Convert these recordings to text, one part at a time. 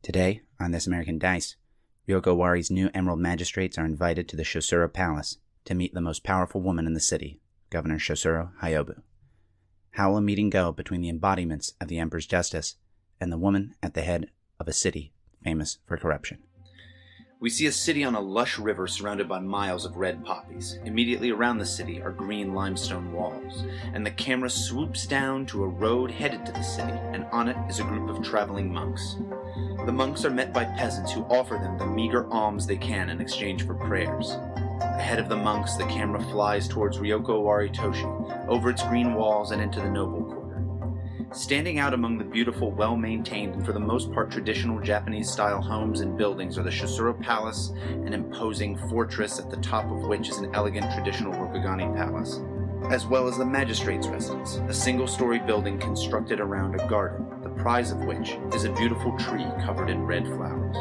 Today, on This American Dice, Ryoko Owari's new Emerald Magistrates are invited to the Shosuro Palace to meet the most powerful woman in the city, Governor Shosuro Hyobu. How will a meeting go between the embodiments of the Emperor's justice and the woman at the head of a city famous for corruption? We see a city on a lush river surrounded by miles of red poppies. Immediately around the city are green limestone walls, and the camera swoops down to a road headed to the city, and on it is a group of traveling monks. The monks are met by peasants who offer them the meager alms they can in exchange for prayers. Ahead of the monks, the camera flies towards Ryoko Owari Toshi, over its green walls and into the noble quarter. Standing out among the beautiful, well-maintained, and for the most part traditional Japanese-style homes and buildings are the Shosuro Palace, an imposing fortress at the top of which is an elegant traditional Rokugan palace, as well as the Magistrates' residence, a single-story building constructed around a garden, the prize of which is a beautiful tree covered in red flowers.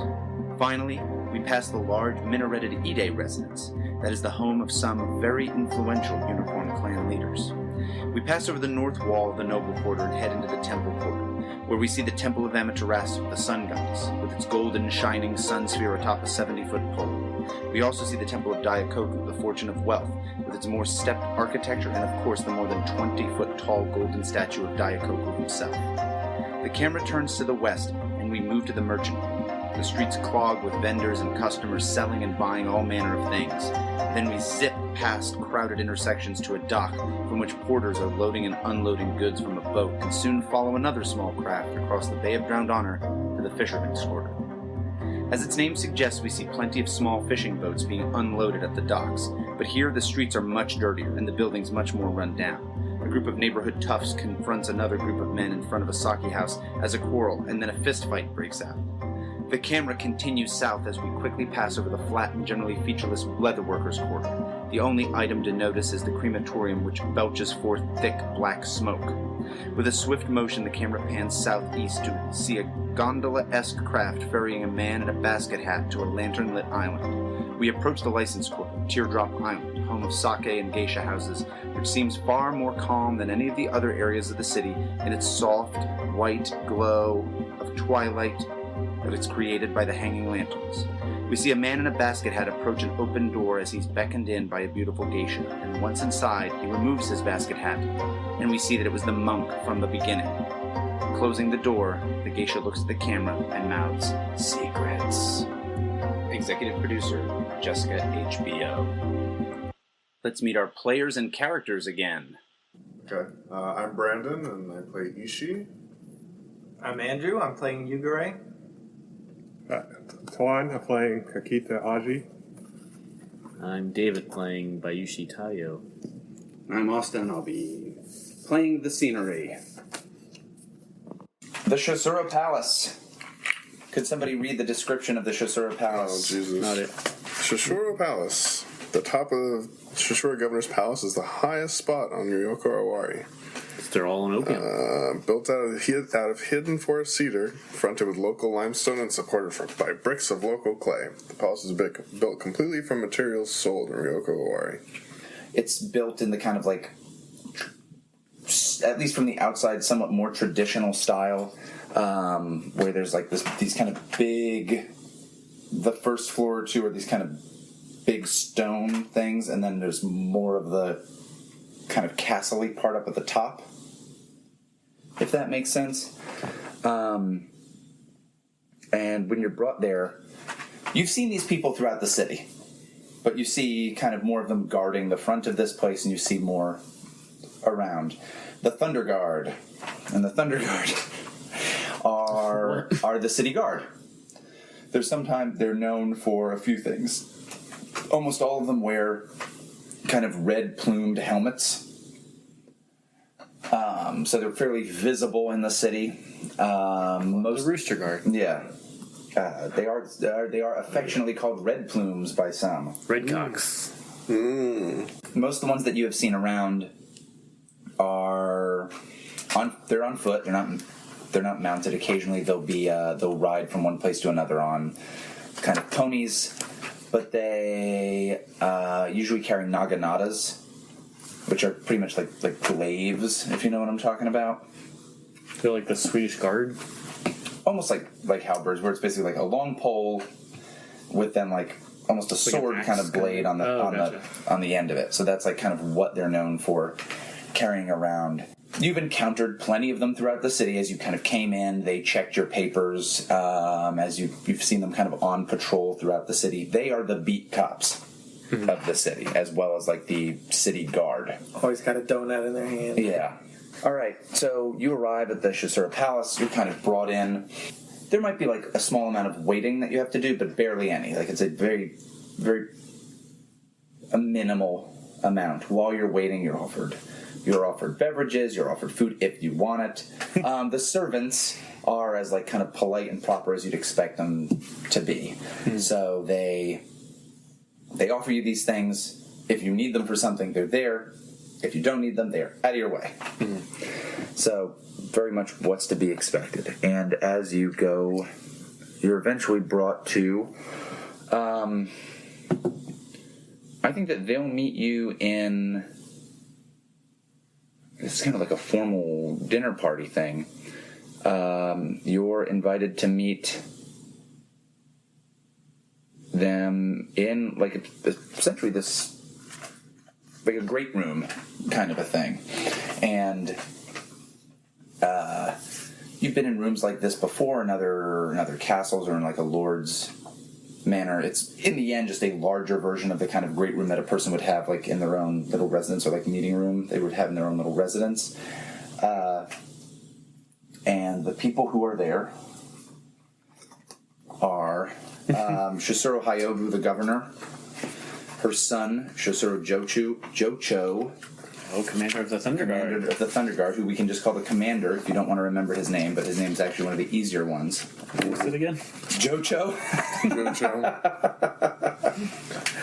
Finally, we pass the large minareted Hida residence, that is the home of some very influential Unicorn Clan leaders. We pass over the north wall of the noble quarter and head into the temple quarter, where we see the temple of Amaterasu, the sun goddess, with its golden shining sun sphere atop a 70-foot pole. We also see the temple of Daikoku, the fortune of wealth, with its more stepped architecture and of course the more than 20-foot tall golden statue of Daikoku himself. The camera turns to the west and we move to the merchant hall. The streets clog with vendors and customers selling and buying all manner of things. Then we zip past crowded intersections to a dock from which porters are loading and unloading goods from a boat, and soon follow another small craft across the Bay of Drowned Honor to the fisherman's quarter. As its name suggests, we see plenty of small fishing boats being unloaded at the docks, but here the streets are much dirtier and the buildings much more run down. A group of neighborhood toughs confronts another group of men in front of a sake house as a quarrel, and then a fist fight breaks out. The camera continues south as we quickly pass over the flat and generally featureless leatherworkers' quarter. The only item to notice is the crematorium, which belches forth thick black smoke. With a swift motion, the camera pans southeast to see a gondola-esque craft ferrying a man in a basket hat to a lantern-lit island. We approach the license quarter, Teardrop Island, home of sake and geisha houses, which seems far more calm than any of the other areas of the city in its soft, white glow of twilight that it's created by the hanging lanterns. We see a man in a basket hat approach an open door as he's beckoned in by a beautiful geisha, and once inside, he removes his basket hat, and we see that it was the monk from the beginning. Closing the door, the geisha looks at the camera and mouths, "Secrets." Executive producer, Jessica HBO. Let's meet our players and characters again. Okay, I'm Branden, and I play Ishi. I'm Andrew, I'm playing Yugure. Toan, I'm playing Kakita Aji. I'm David, playing Bayushi Taiyo. I'm Austin, I'll be playing the scenery. The Shosuro Palace. Could somebody read the description of the Shosuro Oh, Palace? Jesus. Not it. Shosuro Palace. The top of Shosuro Governor's Palace is the highest spot on Ryoko Owari. They're all in opium. Built out of hidden forest cedar, fronted with local limestone and supported by bricks of local clay. The palace is built completely from materials sold in Ryoko Owari. It's built in the kind of like, at least from the outside, somewhat more traditional style, where there's like these kind of big, the first floor or two are these kind of big stone things, and then there's more of the kind of castle-y part up at the top, if that makes sense. And when you're brought there, you've seen these people throughout the city, but you see kind of more of them guarding the front of this place, and you see more around. The Thunder Guard, and the Thunder Guard are the city guard. They're known for a few things. Almost all of them wear kind of red plumed helmets. So they're fairly visible in the city. The Rooster Guard. Yeah. They are affectionately called red plumes by some. Redcocks. Most of the ones that you have seen around are they're on foot. They're not mounted. Occasionally they'll ride from one place to another on kind of ponies, but they usually carry naganatas, which are pretty much like glaives, if you know what I'm talking about. They're like the Swedish Guard. almost like halberds, where it's basically like a long pole with then like almost a sword kind of blade on the on the end of it. So that's like kind of what they're known for carrying around. You've encountered plenty of them throughout the city as you kind of came in. They checked your papers as you've seen them kind of on patrol throughout the city. They are the beat cops of the city, as well as like the city guard. Always got a donut in their hand. Yeah. All right. So you arrive at the Shisura Palace. You're kind of brought in. There might be like a small amount of waiting that you have to do, but barely any. Like it's a very, very a minimal amount. While you're waiting, you're offered beverages, you're offered food if you want it. The servants are as like kind of polite and proper as you'd expect them to be. So they offer you these things. If you need them for something, they're there. If you don't need them, they're out of your way. So very much what's to be expected. And as you go, you're eventually brought to I think that they'll meet you in, it's kind of like a formal dinner party thing. You're invited to meet them in like essentially this like a great room kind of a thing. And you've been in rooms like this before in other castles or in like a lord's manor. It's in the end just a larger version of the kind of great room that a person would have like in their own little residence or like meeting room they would have in their own little residence. And the people who are there are Shisuro Hyobu, the governor, her son Shisuro Jocho, Commander of the Thunder Guard. Commander of the Thunder Guard, who we can just call the commander if you don't want to remember his name, but his name's actually one of the easier ones. What's it again? Jocho.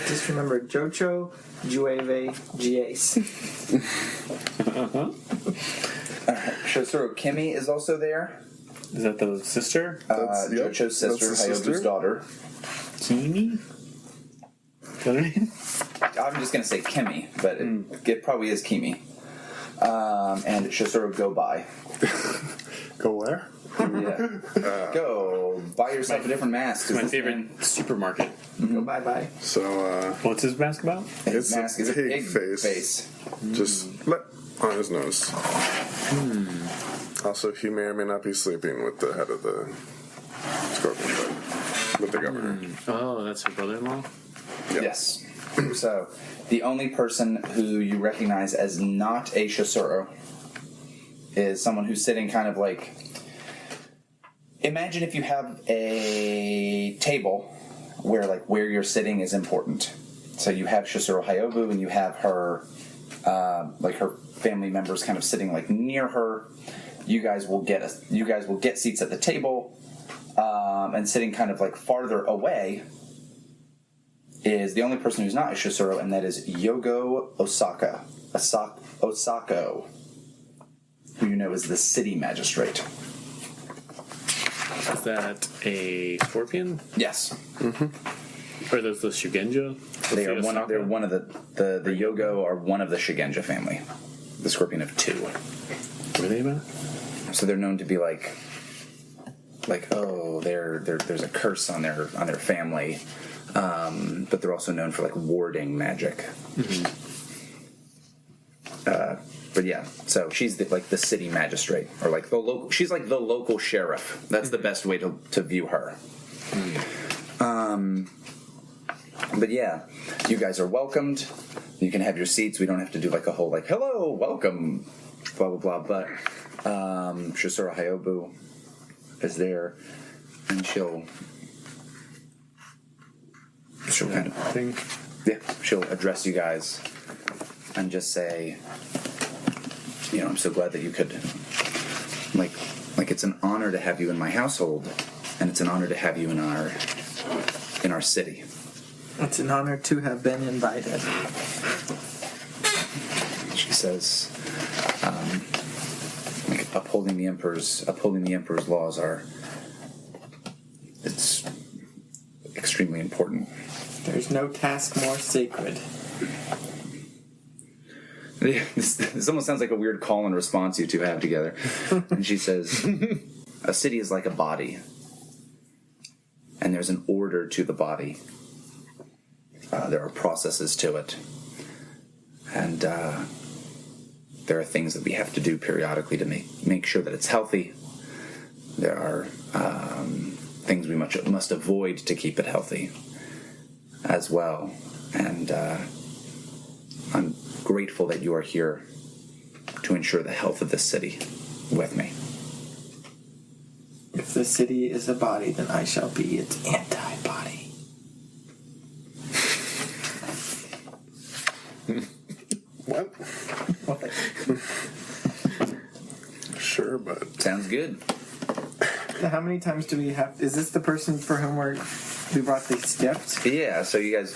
Just remember Jocho, Jueve, Giace. Shisuro Kimi is also there. Is that the sister? Jocho's sister, Hyobu's daughter. Kimi? Is that her name? I'm just going to say Kimi, but it probably is Kimi. And Shisuro Go By. Go where? Yeah. Go buy yourself a different mask. It's my favorite supermarket. Go bye-bye. So, What's his mask about? His it's mask is a pig face. just let on his nose. Also, he may or may not be sleeping with the head of the scorpion bug, with the governor. Oh, that's her brother-in-law? Yep. Yes. So, the only person who you recognize as not a Shisuro is someone who's sitting kind of like... Imagine if you have a table where you're sitting is important. So you have Shisuro Hyobu and you have her, her family members kind of sitting like near her. You guys will get seats at the table, and sitting kind of like farther away is the only person who's not a Shisuro, and that is Yogo Osako, who you know is the city magistrate. Is that a scorpion? Yes. Or those the Shugenja? They're one of the Yogo are one of the Shigenja family, the scorpion of two. What are they about? So they're known to be like there's a curse on their family, but they're also known for like warding magic. But yeah, so she's the city magistrate, or like the local. She's like the local sheriff. That's the best way to view her. But yeah, you guys are welcomed. You can have your seats. We don't have to do like a whole like hello, welcome, blah blah blah. But Shisuro Hyobu is there, and she'll kind of she'll address you guys and just say, I'm so glad that you could, like it's an honor to have you in my household, and it's an honor to have you in our city. It's an honor to have been invited. She says, upholding the emperor's laws it's extremely important. There's no task more sacred. This almost sounds like a weird call and response you two have together. And she says, a city is like a body, and there's an order to the body. There are processes to it, and there are things that we have to do periodically to make sure that it's healthy. There are things we must avoid to keep it healthy as well. And I'm grateful that you are here to ensure the health of this city with me. If the city is a body, then I shall be its anti-body. What? Sure, but Sounds good. How many times do we have? Is this the person for whom we brought this gift? Yeah, so you guys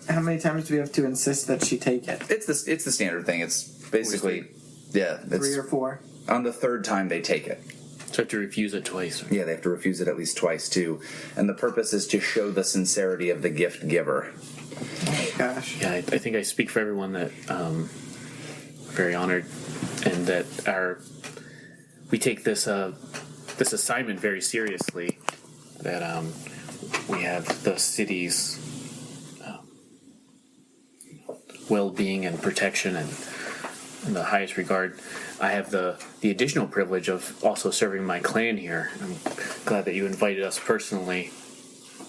How many times do we have to insist that she take it? it's the standard thing. It's basically it's 3 or 4? on the third time they take it. So I have to refuse it twice. Yeah, they have to refuse it at least twice too. And the purpose is to show the sincerity of the gift giver. Oh gosh. Yeah, I think I speak for everyone that very honored, and that we take this this assignment very seriously. That we have the city's well-being and protection and in the highest regard. I have the additional privilege of also serving my clan here. I'm glad that you invited us personally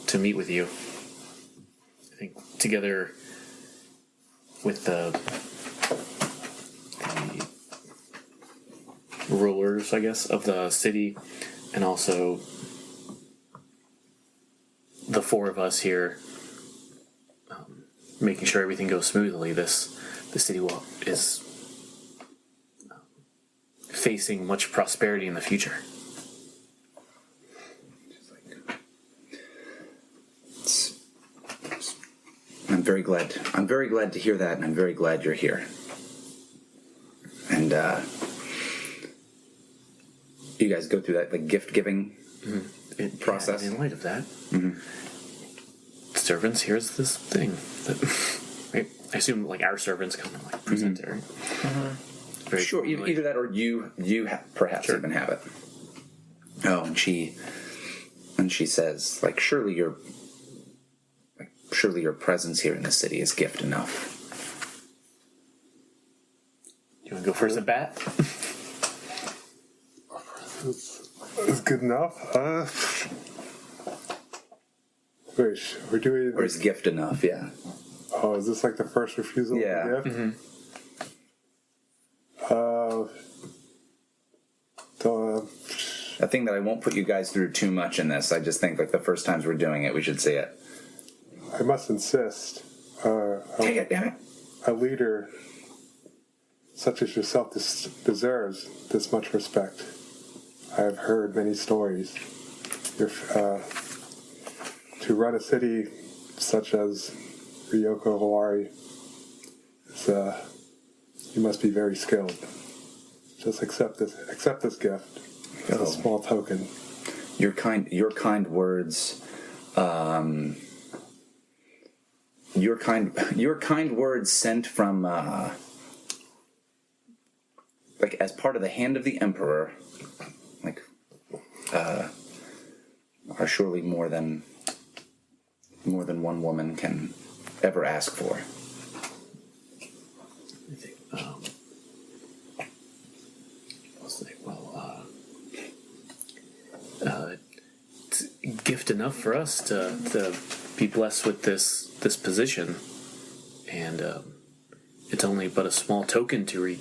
to meet with you. I think together with the rulers, I guess, of the city, and also the 4 of us here, making sure everything goes smoothly. The city is facing much prosperity in the future. I'm very glad. I'm very glad to hear that, and I'm very glad you're here. And you guys go through that gift giving process. In light of that, servants, here's this thing. Right? I assume our servants come and present it. Very Sure, formally. either that or you perhaps even have it. Oh, and she says, surely your presence here in the city is gift enough. You want to go first at bat? it's good enough. Wait, we're doing. Or is gift enough? Yeah. Oh, is this the first refusal? Yeah. Of the gift? A thing that I won't put you guys through too much in this. I just think the first times we're doing it, we should see it. I must insist. Take it, damn it. A leader such as yourself deserves this much respect. I have heard many stories. To run a city such as Ryoko Owari, you must be very skilled. Just accept this gift as a small token. Your kind words. Your kind words sent from as part of the hand of the emperor, are surely more than one woman can ever ask for. I think, it's a gift enough for us to be blessed with this position, and it's only but a small token to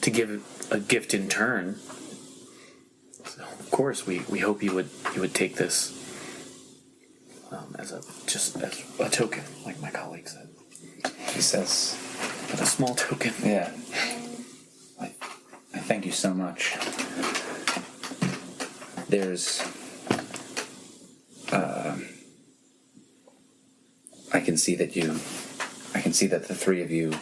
give a gift in turn. So of course, we hope you would take this as a token, like my colleague said. He says, But a small token. "Yeah, I thank you so much." There's, I can see that the three of you.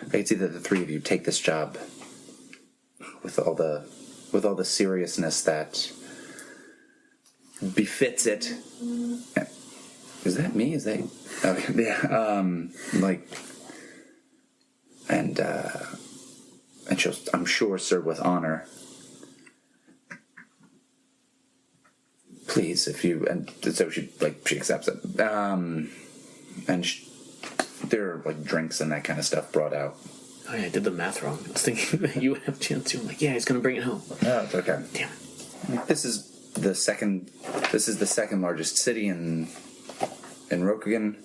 I can see that the three of you take this job with all the seriousness that befits it. Is that me? Is that? Okay. Yeah. and she'll, I'm sure, serve with honor. Please, if you, and so she accepts it. There are like drinks and that kind of stuff brought out. Oh yeah, I did the math wrong. I was thinking that you would have a chance to. I'm like, yeah, he's gonna bring it home. No, it's okay. Damn it. This is the second largest city in Rokugan.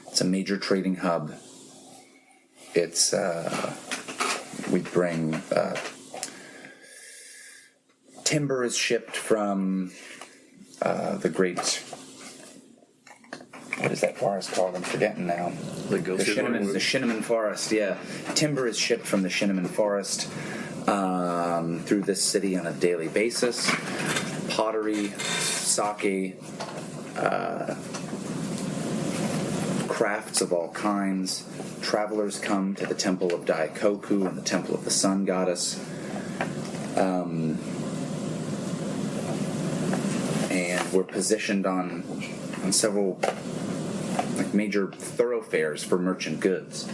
It's a major trading hub. It's we bring timber is shipped from the great. What is that forest called? I'm forgetting now. The Shinneman Forest, yeah. Timber is shipped from the Shinneman Forest through this city on a daily basis. Pottery, sake, crafts of all kinds. Travelers come to the Temple of Daikoku and the Temple of the Sun Goddess. And we're positioned on several major thoroughfares for merchant goods.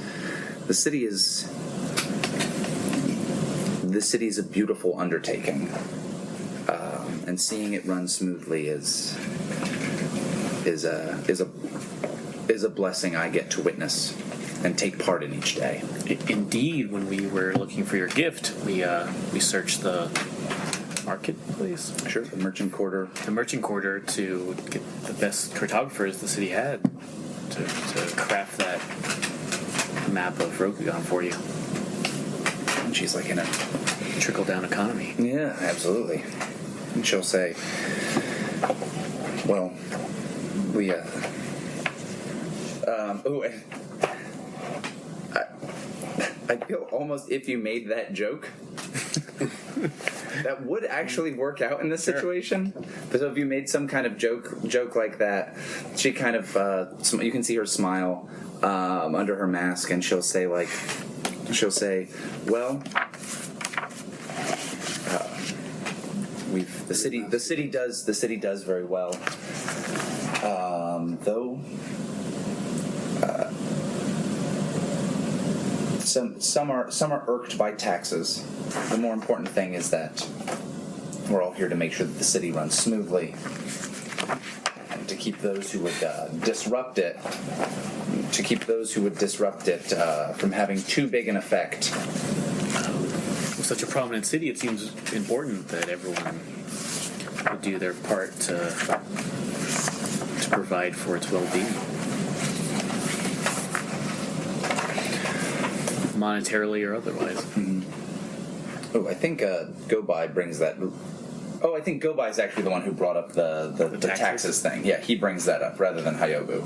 The city is a beautiful undertaking, and seeing it run smoothly is a blessing I get to witness and take part in each day. Indeed, when we were looking for your gift, we searched the marketplace. Sure, the merchant quarter. The merchant quarter to get the best cartographers the city had to craft that map of Rokugan for you. And she's like in a Trickle-down economy. Yeah, absolutely. And she'll say, well, we, I feel almost if you made that joke, that would actually work out in this situation. So if you made some kind of joke like that, she kind of, you can see her smile under her mask, and she'll say, well, the city does very well, though. Some are irked by taxes. The more important thing is that we're all here to make sure that the city runs smoothly, and to keep those who would disrupt it, from having too big an effect. With such a prominent city, it seems important that everyone would do their part to provide for its well-being. Monetarily or otherwise. Mm-hmm. Oh, I think Go-By brings that. Oh, I think Go-By is actually the one who brought up the taxes thing. Yeah, he brings that up rather than Hayobu.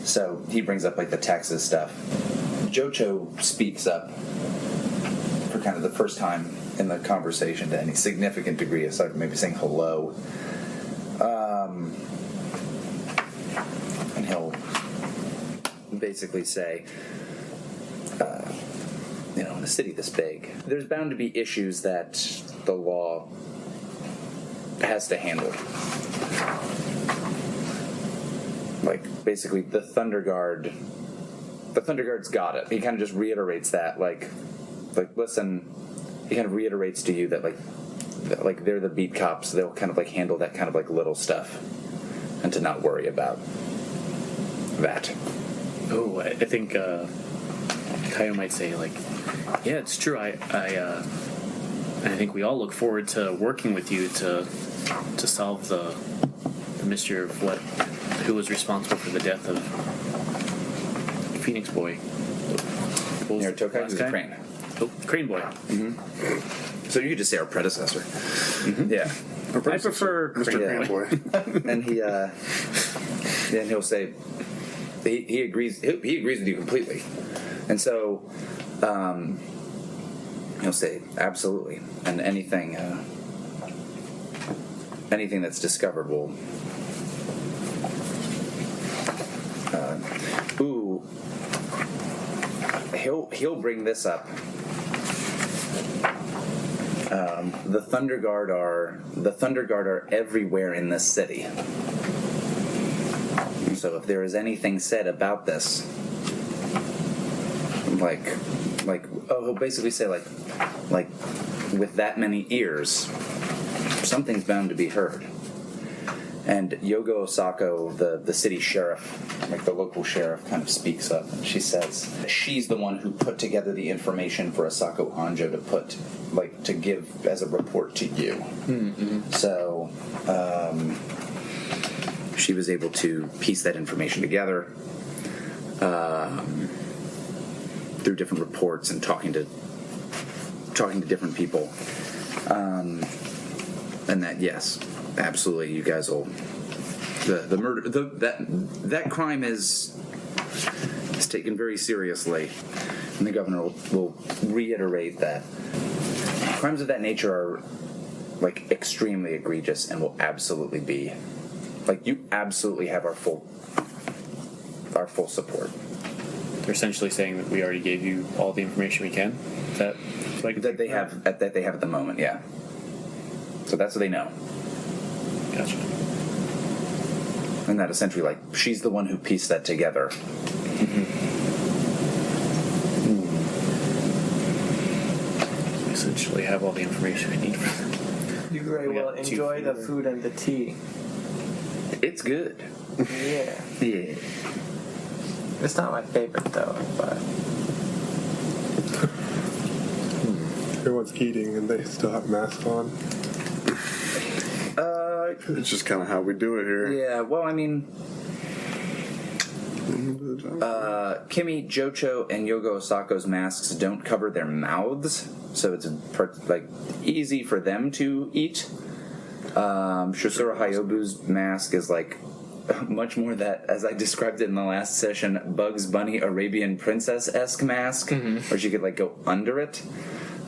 So he brings up like the taxes stuff. Jocho speaks up for kind of the first time in the conversation to any significant degree, aside from maybe saying hello. And he'll basically say, in a city this big, there's bound to be issues that the law has to handle. Like, basically, the Thunder Guard's got it. He kind of just reiterates that, like, listen, he kind of reiterates to you that, like they're the beat cops. They'll kind of, like, handle that kind of, like, little stuff, and to not worry about that. Oh, I think, Taiyo might say, like, yeah, it's true. I think we all look forward to working with you to solve the mystery of who was responsible for the death of Phoenix Boy. Tokai is Crane. Oh, Crane Boy. Mm-hmm. So you could just say our predecessor. Mm-hmm. Yeah. I prefer Mr. Crane Boy. And he'll say he agrees. He agrees with you completely. And so he'll say, absolutely. And anything that's discovered will... He'll bring this up. The Thunder Guard are everywhere in this city. So if there is anything said about this, like he'll basically say like with that many ears, something's bound to be heard. And Yogo Osako, the city sheriff, like the local sheriff, kind of speaks up, and she says she's the one who put together the information for Asako Anjo to give as a report to you. Mm-hmm. So she was able to piece that information together through different reports and talking to different people, and that yes. Absolutely, you guys will. The murder, that crime is taken very seriously, and the governor will reiterate that crimes of that nature are like extremely egregious and will absolutely be like you absolutely have our full support. They're essentially saying that we already gave you all the information we can. Is that that they have at the moment, yeah. So that's what they know. Gotcha. And that essentially, like, she's the one who pieced that together. Mm-hmm. We essentially have all the information we need. You very We well got enjoy two the flavors. food and the tea. It's good. Yeah. Yeah. It's not my favorite though, but Everyone's eating and they still have masks on. It's just kind of how we do it here. Yeah, well, I mean, Kimi, Jocho, and Yogo Osako's masks don't cover their mouths, so it's like easy for them to eat. Shosuro Hayobu's mask is like much more that, as I described it in the last session, Bugs Bunny Arabian Princess-esque mask, where she could like go under it.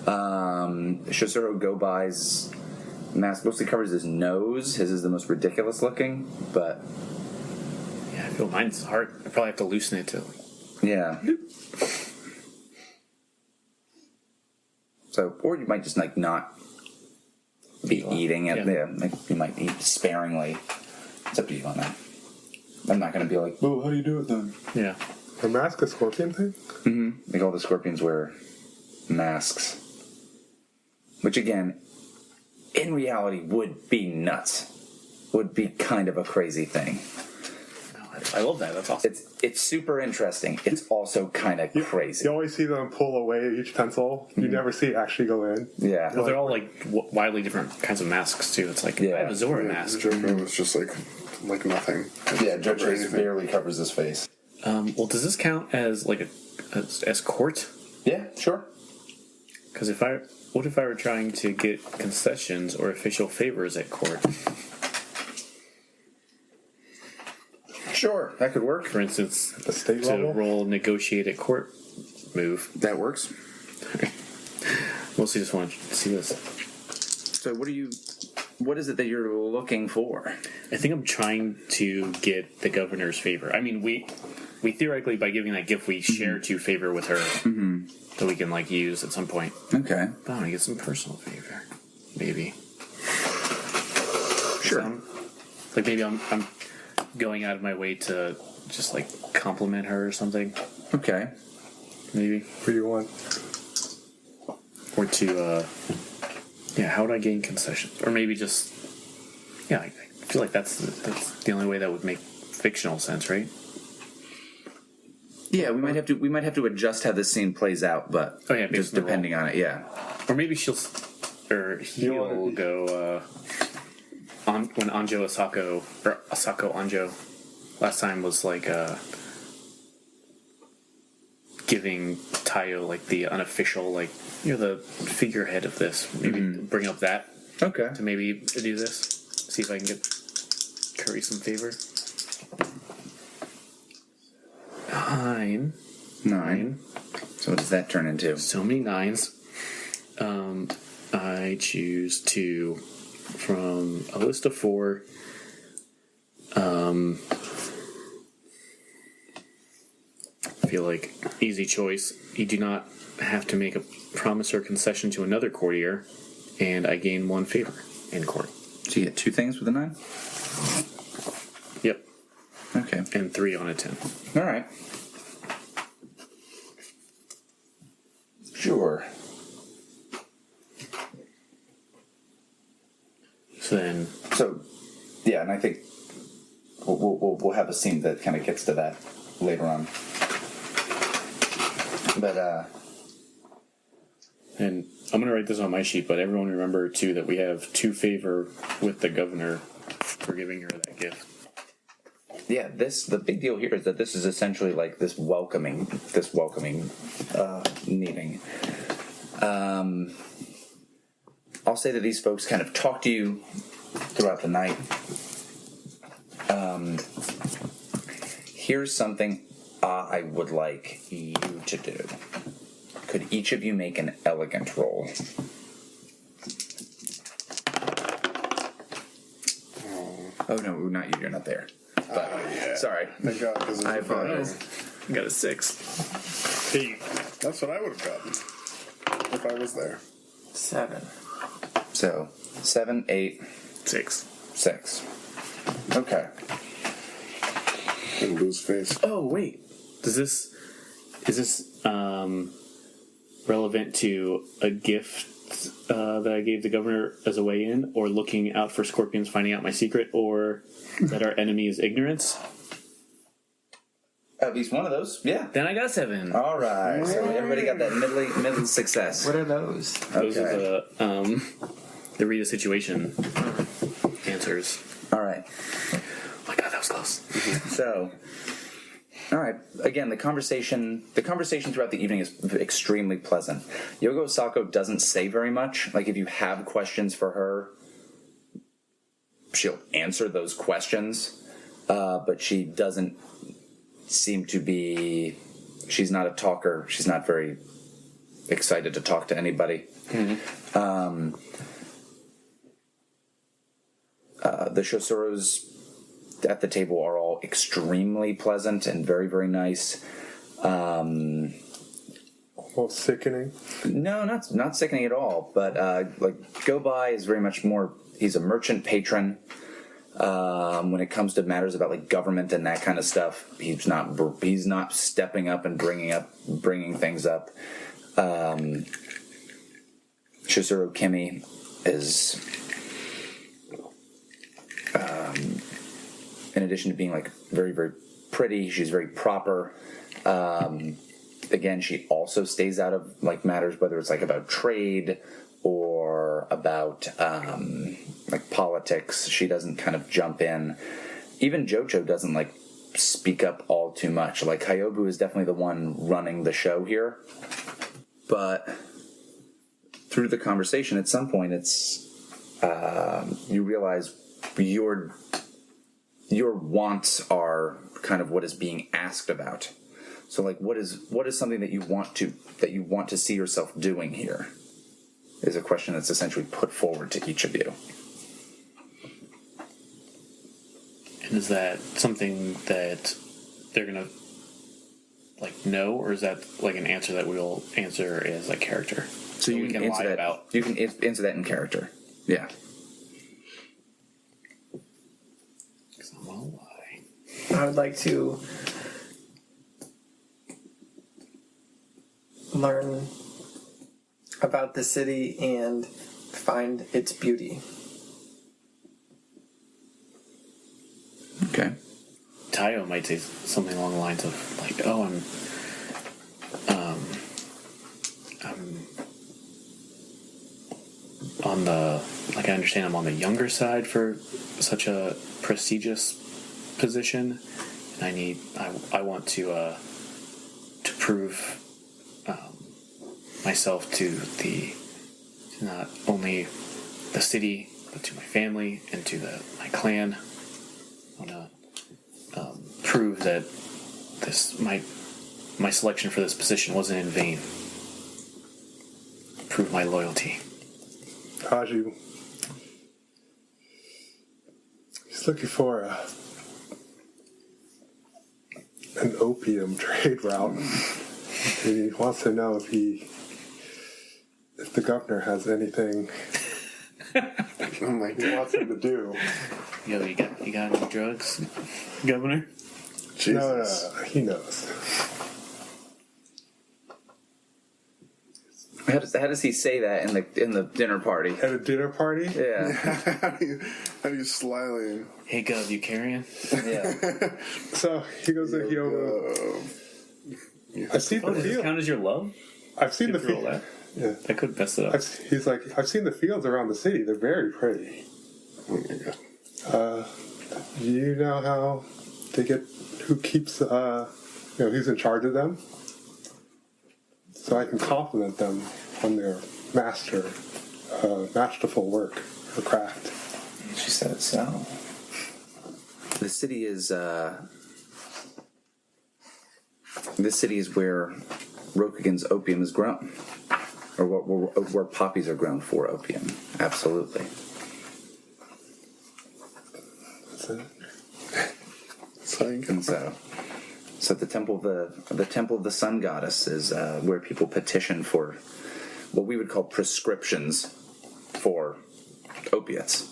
Shosuro Gobai's mask mostly covers his nose. His is the most ridiculous looking, but Yeah, I feel mine's hard. I probably have to loosen it to. yeah. So, or you might just like not be eating it. Yeah. Yeah, like you might eat sparingly. It's up to you on that. I'm not going to be like, Oh, how do you do it then? Yeah. A mask, a scorpion thing? like all the scorpions wear masks, which again, in reality, would be nuts. Would be kind of a crazy thing. I love that. That's awesome. It's super interesting. It's also kind of crazy. You always see them pull away each pencil. You never see it actually go in. Yeah. Well, they're all like widely different kinds of masks too. It's like Yeah. I have a Zora mask. Jojo was just like nothing. Yeah, Jojo's Anything. barely covers his face. Well, does this count as like as court? Yeah, sure. Because what if I were trying to get concessions or official favors at court? Sure, that could work. For instance, The state to level? roll negotiate at court move. That works. Mostly just want to see this. So what is it that you're looking for? I think I'm trying to get the governor's favor. I mean, we theoretically, by giving that gift, we share to favor with her that we can like use at some point. Okay. But I want to get some personal favor, maybe. Sure. Like maybe I'm going out of my way to just like compliment her or something. Okay. Maybe. What do you want? Or to how would I gain concessions? Or maybe just I feel like that's the only way that would make fictional sense, right? Yeah, we might have to adjust how this scene plays out, but Oh, yeah, based just on the depending on it, yeah. Or maybe he'll go on when Asako Anjo last time was like giving Taiyo like the unofficial like you're the figurehead of this. Maybe bring up that Okay. to maybe do this. See if I can curry some favor. 9. So what does that turn into? So many 9s. I choose to, from a list of 4, I feel like easy choice. You do not have to make a promise or concession to another courtier, and I gain 1 favor in court. So you get 2 things with a 9? Yep. Okay. And 3 on a 10. All right. So, yeah, and I think we'll have a scene that kind of gets to that later on. But And I'm going to write this on my sheet, but everyone remember, too, that we have 2 favor with the governor for giving her that gift. yeah, the big deal here is that this is essentially like this welcoming meeting. I'll say that these folks kind of talk to you throughout the night. Here's something I would like you to do. Could each of you make an elegant roll? Oh no, not you. You're not there. But Yeah. sorry, Thank God, because I apologize. I got a 6. Hey. that's what I would have gotten if I was there. 7. So 7, 8, 6. 6. Okay. And lose face. Oh, wait. Is this relevant to a gift that I gave the governor as a way in, or looking out for scorpions finding out my secret, or that our enemy is ignorance? At least one of those. Yeah. Then I got 7. All right. So everybody got that middle success. What are those? Those are Okay. the read a situation answers. All right. Oh my god, that was close. So, all right. Again, the conversation throughout the evening is extremely pleasant. Yogo Sako doesn't say very much. Like, if you have questions for her, she'll answer those questions, but she doesn't seem to be. She's not a talker. She's not very excited to talk to anybody. The Shosuros at the table are all extremely pleasant and very, very nice. Well, sickening. No, not sickening at all. But like Go-By is very much more. He's a merchant patron. When it comes to matters about like government and that kind of stuff, he's not stepping up and bringing things up. Shizuru Kimi is. In addition to being like very, very pretty, she's very proper. Again, she also stays out of like matters, whether it's like about trade or about like politics. She doesn't kind of jump in. Even Jocho doesn't like speak up all too much. Like Hyobu is definitely the one running the show here, but through the conversation, at some point, it's you realize your wants are kind of what is being asked about. So, like, what is something that you want to see yourself doing here? Is a question that's essentially put forward to each of you. And is that something that they're gonna like know, or is that like an answer that we'll answer as a character? So you we can lie answer that. about. You can answer that in character. Yeah. I would like to learn about the city and find its beauty. Okay. Taiyo might say something along the lines of like, "Oh, I'm on the like I understand I'm on the younger side for such a prestigious position, and I want to prove myself to not only the city but to my family and to my clan. I want to prove that my selection for this position wasn't in vain. Prove my loyalty." Aji, he's looking for an opium trade route. And he wants to know if the governor has anything he wants him to do. Yo, you got any drugs, Governor? Jesus. No, he knows. How does he say that in the dinner party? At a dinner party? Yeah. How do you slyly? Hey, Gov, you carrying? Yeah. So he goes to Hyogo. I've seen the Does this field. count as your love? I've seen the Did you roll field. that? Yeah. I could mess it up. He's like, I've seen the fields around the city. They're very pretty. Oh my god. Do you know how they get? Who keeps? Who's in charge of them? So I can compliment them on their masterful work or craft. She said so. The city is where Rokugan's opium is grown, or where poppies are grown for opium. Absolutely. That's it. And so the temple of the sun goddess is where people petition for what we would call prescriptions for opiates.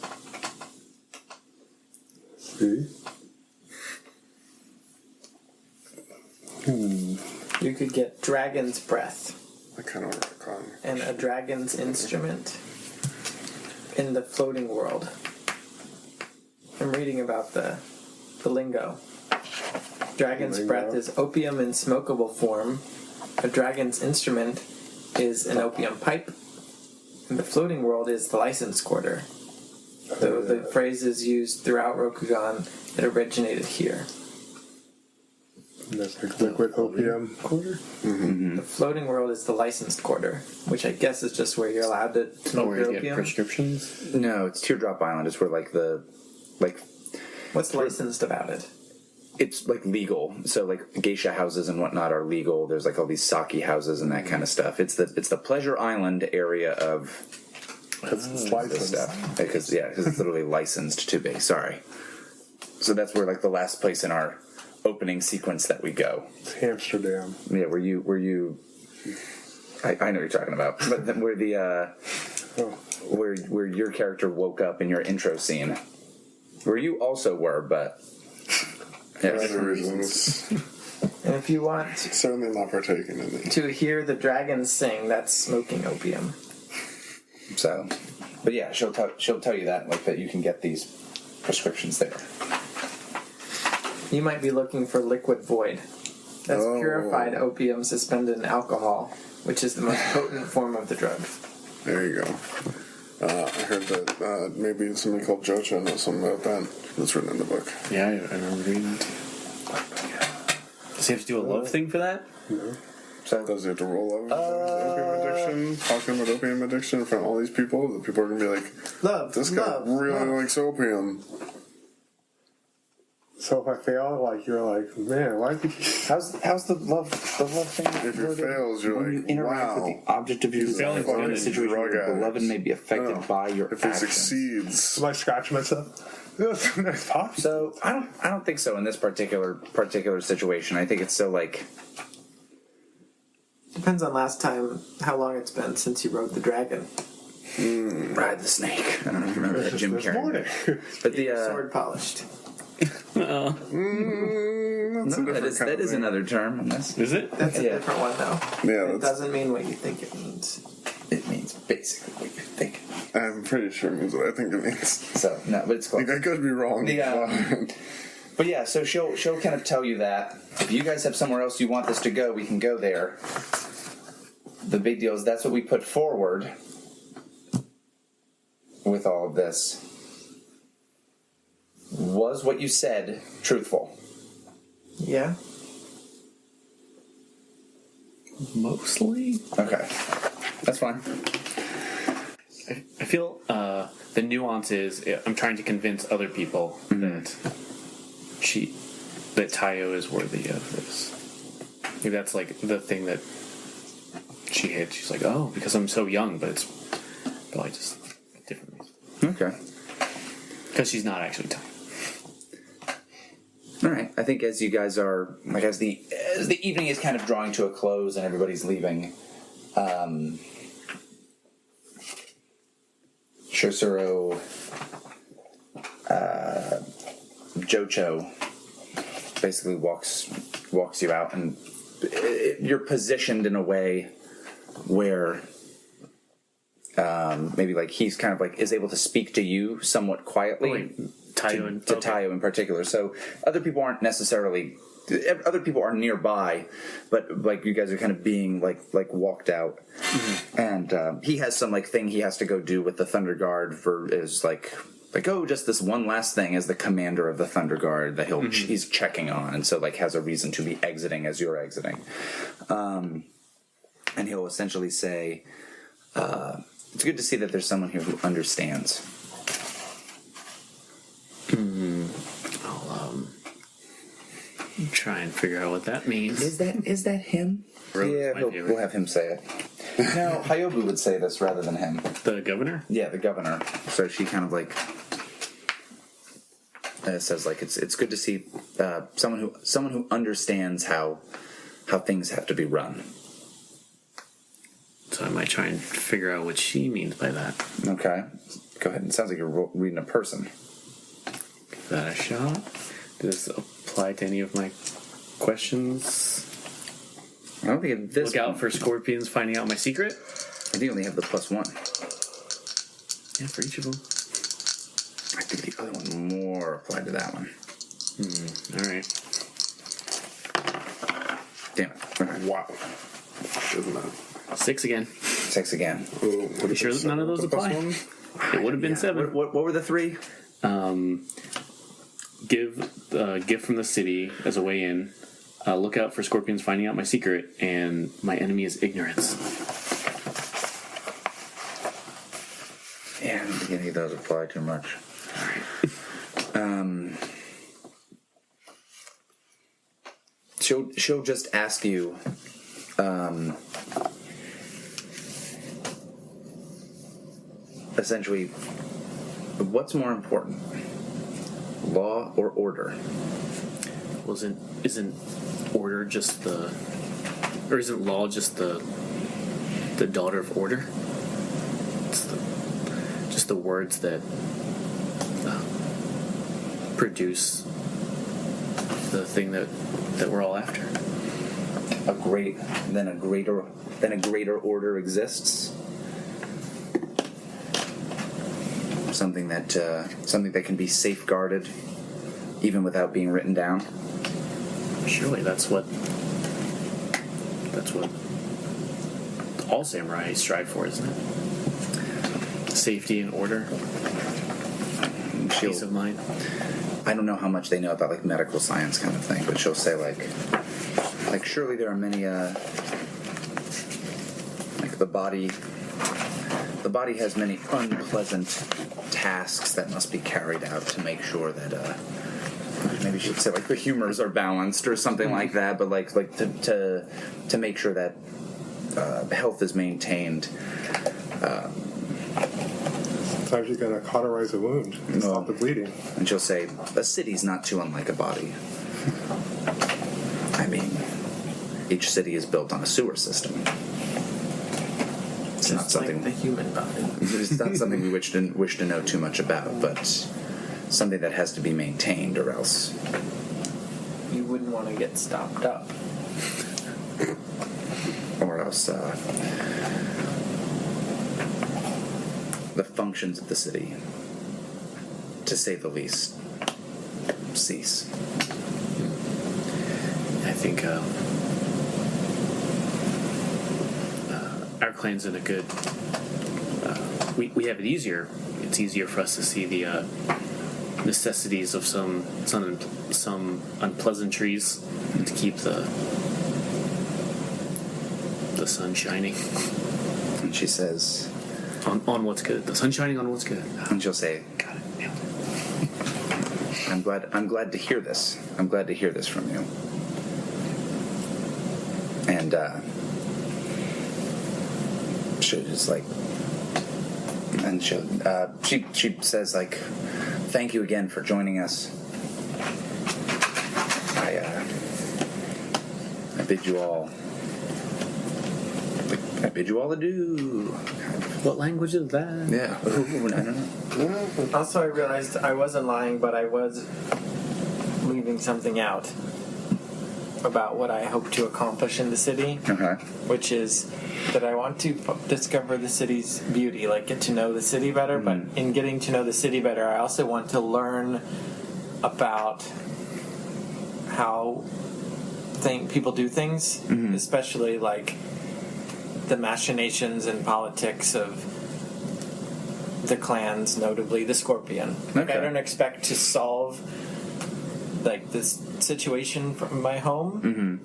See? You could get dragon's breath I kind of want to call him. and a dragon's instrument in the floating world. I'm reading about the lingo. Dragon's Lingo. breath is opium in smokable form. A dragon's instrument is an opium pipe. And the floating world is the license quarter. Though the phrase is used throughout Rokugan, it originated here. And there's like liquid opium quarter. The floating world is the licensed quarter, which I guess is just where you're allowed to Oh, smoke where your you get opium. prescriptions? No, it's Teardrop Island. It's where What's licensed about it? it's like legal. So like geisha houses and whatnot are legal. There's like all these sake houses and that kind of stuff. It's the Pleasure Island area of Because it's this licensed. stuff. Because it's literally licensed to be. Sorry. So that's where like the last place in our opening sequence that we go. It's Amsterdam. Yeah, where you. I know what you're talking about, but then where the where your character woke up in your intro scene, where you also were, but For other reasons. And if you want Certainly not partaking in it. to hear the dragons sing, that's smoking opium. so. But yeah, she'll tell you that like that you can get these prescriptions there. You might be looking for liquid void. That's Oh. purified opium suspended in alcohol, which is the most potent form of the drug. There you go. I heard that maybe somebody called Jocha knows something about that. That's written in the book. Yeah, I remember reading it. Does he have to do a love thing for that? So Does he have to roll over opium addiction? Talking about opium addiction in front of all these people? The people are going to be like, Love, this guy love, really love. likes opium. So if I fail, like you're like, man, why did you? how's the love thing? If it fails, you're When you like, interact wow. with the object of your He's a desire, fucking or in a situation drug where your addict. beloved may be affected Oh. by your If he actions. succeeds, Am I scratching myself? That's nice pop. So I don't think so in this particular situation. I think it's still like Depends on last time, how long it's been since you rode the dragon. ride the snake. I don't remember that Jim This Carrey. morning. But the Sword polished. that's a no, different that is kind of that is thing. another term in this. Is it? That's a Yeah. different one, though. Yeah, It that's, doesn't mean what you think it means. It means basically what you think. I'm pretty sure it means what I think it means. So no, but it's close. Like, I could be wrong. But yeah, so she'll kind of tell you that if you guys have somewhere else you want this to go, we can go there. The big deal is that's what we put forward with all of this. Was what you said truthful? Yeah? Mostly. Okay, that's fine. I feel the nuance is I'm trying to convince other people that Taiyo is worthy of this. Maybe that's like the thing that she hit. She's like, oh, because I'm so young, but it's probably just a different reason. Okay. Because she's not actually Taiyo. All right. I think as you guys are like as the evening is kind of drawing to a close and everybody's leaving, Shosuro, Jocho basically walks you out, and you're positioned in a way where maybe like he's kind of like is able to speak to you somewhat quietly. Taiyo and to Taiyo in particular. So other people aren't necessarily. Other people are nearby, but like you guys are kind of being like walked out, and he has some like thing he has to go do with the Thunder Guard is like oh, just this one last thing as the commander of the Thunder Guard that he's checking on, and so like has a reason to be exiting as you're exiting, and he'll essentially say, "It's good to see that there's someone here who understands." I'll try and figure out what that means. Is that him? Rogue's my favorite. We'll have him say it. No, Hyobu would say this rather than him. The governor? Yeah, the governor. So she kind of like says like it's good to see someone who understands how things have to be run. So I might try and figure out what she means by that. Okay, go ahead. It sounds like you're reading a person. Give that a shot. Does this apply to any of my questions? I don't think this. Look out for scorpions finding out my secret. I think you only have the +1. Yeah, for each of them. I think the other one more applied to that one. All right. Damn it. Okay. Wow. Isn't that? 6 again. 6 again. Ooh, what You sure if it's none of those the plus apply? one? It would have been 7. What were the 3? Give a gift from the city as a way in. Look out for scorpions finding out my secret, and my enemy is ignorance. Yeah, I don't think any of those apply too much. She'll just ask you. Essentially, what's more important, law or order? Isn't order just or isn't law just the daughter of order? It's just the words that produce the thing that we're all after. A greater order exists. Something that can be safeguarded, even without being written down. Surely that's what all samurai strive for, isn't it? Safety and order, peace of mind. I don't know how much they know about like medical science kind of thing, but she'll say like surely there are many like the body has many unpleasant tasks that must be carried out to make sure that maybe she'd say like the humors are balanced or something like that, but like to make sure that health is maintained. Sometimes you gotta cauterize a wound and stop the bleeding. And she'll say, a city's not too unlike a body. I mean, each city is built on a sewer system. It's not something like the human body. It's not something we wish to know too much about, but something that has to be maintained, or else You wouldn't want to get stopped up. the functions of the city, to say the least, cease. I think our clan's in a good. We have it easier. It's easier for us to see the necessities of some unpleasantries to keep the sun shining And she says, on what's good. The sun shining on what's good. and she'll say, Got it. Yeah. I'm glad to hear this. I'm glad to hear this from you. And she'll just like, and she says like, thank you again for joining us. I bid you all adieu. What language is that? Yeah. Ooh, I don't know. Also, I realized I wasn't lying, but I was leaving something out. about what I hope to accomplish in the city, Okay. which is that I want to discover the city's beauty, like get to know the city better. But in getting to know the city better, I also want to learn about how people do things, especially like the machinations and politics of the clans, notably the Scorpion. Like, I Okay. don't expect to solve like this situation from my home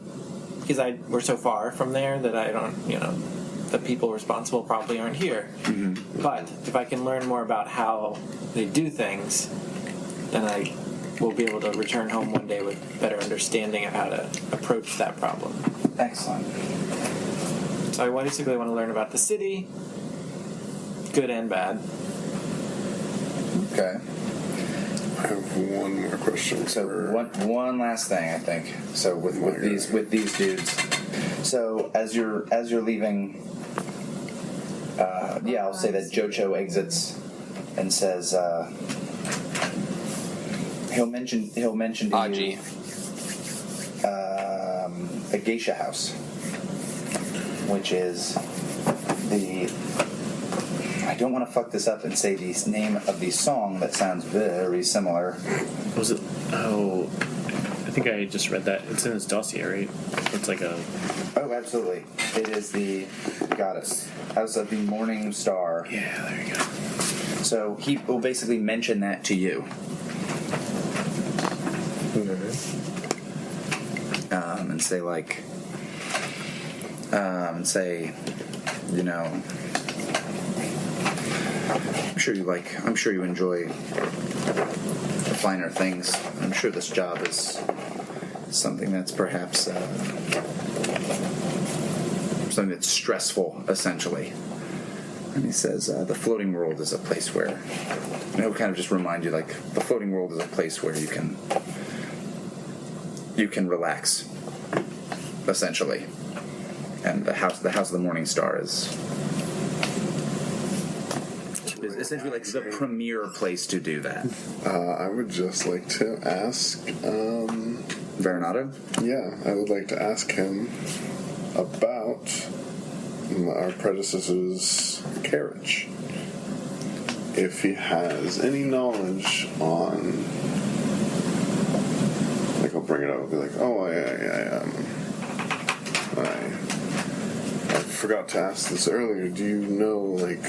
because we're so far from there that I don't, the people responsible probably aren't here. But if I can learn more about how they do things, then I will be able to return home one day with better understanding of how to approach that problem. Excellent. So I basically want to learn about the city, good and bad. Okay. I have one more question. So one last thing, I think. So with these dudes. So as you're leaving, I'll say that Jocho exits and says he'll mention to Aji. you a geisha house, which is I don't want to fuck this up and say the name of the song that sounds very similar. Was it? Oh, I think I just read that. It's in his dossier, right? It's like a. Oh, absolutely. It is got it. House of the Morning Star. Yeah, there you go. So he will basically mention that to you. And say like, I'm sure you enjoy the finer things. I'm sure this job is something that's perhaps something that's stressful, essentially. And he says, the floating world is a place where, and he'll kind of just remind you, like, the floating world is a place where you can relax, essentially. And the house of the Morning Star is essentially like the premier place to do that. I would just like to ask, Veronato? Yeah, I would like to ask him about our predecessor's carriage. If he has any knowledge on, like, I'll bring it up and be like, oh, I forgot to ask this earlier. Do you know, like,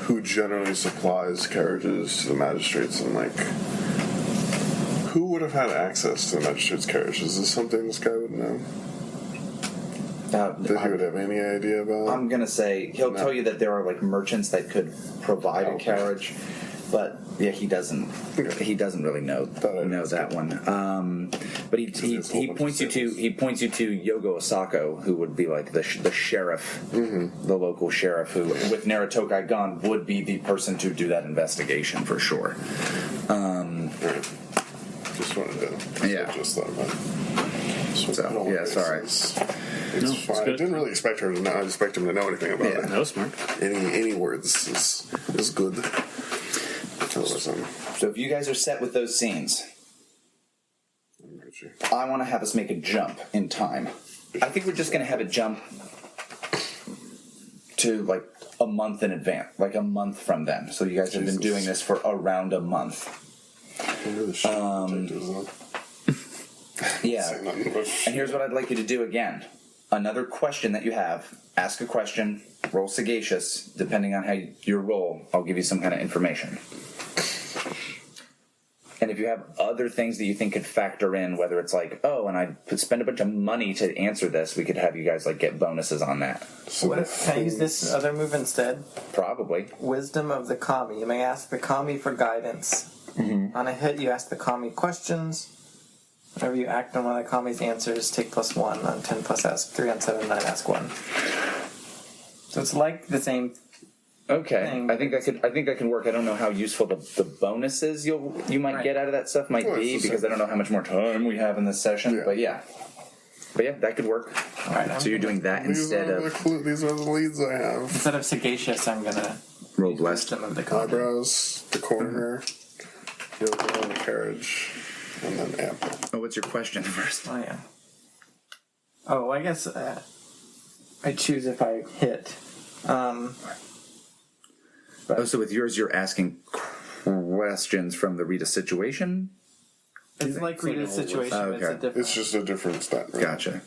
who generally supplies carriages to the magistrates, and, like, who would have had access to the magistrate's carriage? Is this something this guy would know? That he would have any idea about? I'm gonna say he'll tell you that there are like merchants that could provide a carriage, but yeah, he doesn't really know that one. But he points you to Yogo Osako, who would be like the sheriff, the local sheriff, who with Naratokai gone would be the person to do that investigation for sure. Just wanted to. Just thought about it. Sorry. It's fine. I didn't really expect her to know. I expect him to know anything about it. That was smart. Any words is good. So if you guys are set with those scenes, I want to have us make a jump in time. I think we're just going to have a jump to like a month in advance, like a month from then. So you guys have been doing this for around a month. Yeah. And here's what I'd like you to do again. Another question that you have, ask a question, roll sagacious. Depending on how you roll, I'll give you some kind of information. And if you have other things that you think could factor in, whether it's like, oh, and I could spend a bunch of money to answer this, we could have you guys like get bonuses on that. What if can I use this other move instead? Probably. Wisdom of the kami. You may ask the kami for guidance. On a hit, you ask the kami questions. Whenever you act on one of the kami's answers, take +1. On 10 plus ask 3. On 7 9 ask 1. So it's like the same. Okay, thing. I think that can work. I don't know how useful the bonuses you might get out of that stuff might be, because I don't know how much more time we have in this session. But yeah, that could work. All right, so you're doing that instead of these are the leads I have. Instead of sagacious, I'm gonna roll blessed. Wisdom of the kami. Eyebrows, the corner, Yoko on the carriage. and then ample. Oh, what's your question first? Oh yeah. Oh, I guess I choose if I hit. So with yours, you're asking questions from the read a situation? It's like read a situation, but it's a Okay. different. It's just a different stat, right? Gotcha.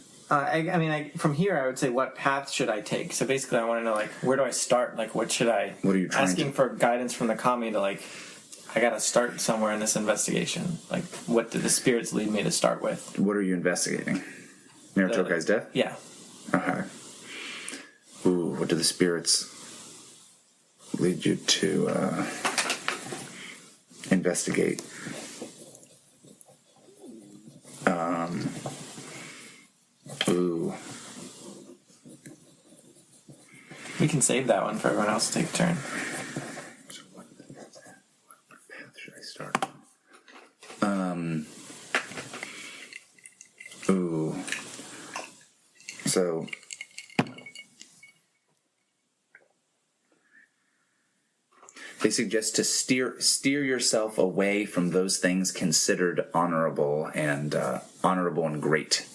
From here, I would say, what path should I take? So basically, I want to know, like, where do I start? Like, what should I? What are you trying asking to- for guidance from the kami to, like, I gotta start somewhere in this investigation. Like, what did the spirits lead me to start with? What are you investigating? Naruto-kai's death? Yeah. Okay. Ooh, what do the spirits lead you to investigate? Ooh. We can save that one for everyone else to take a turn. So what path should I start on? Ooh. So they suggest to steer yourself away from those things considered honorable and great.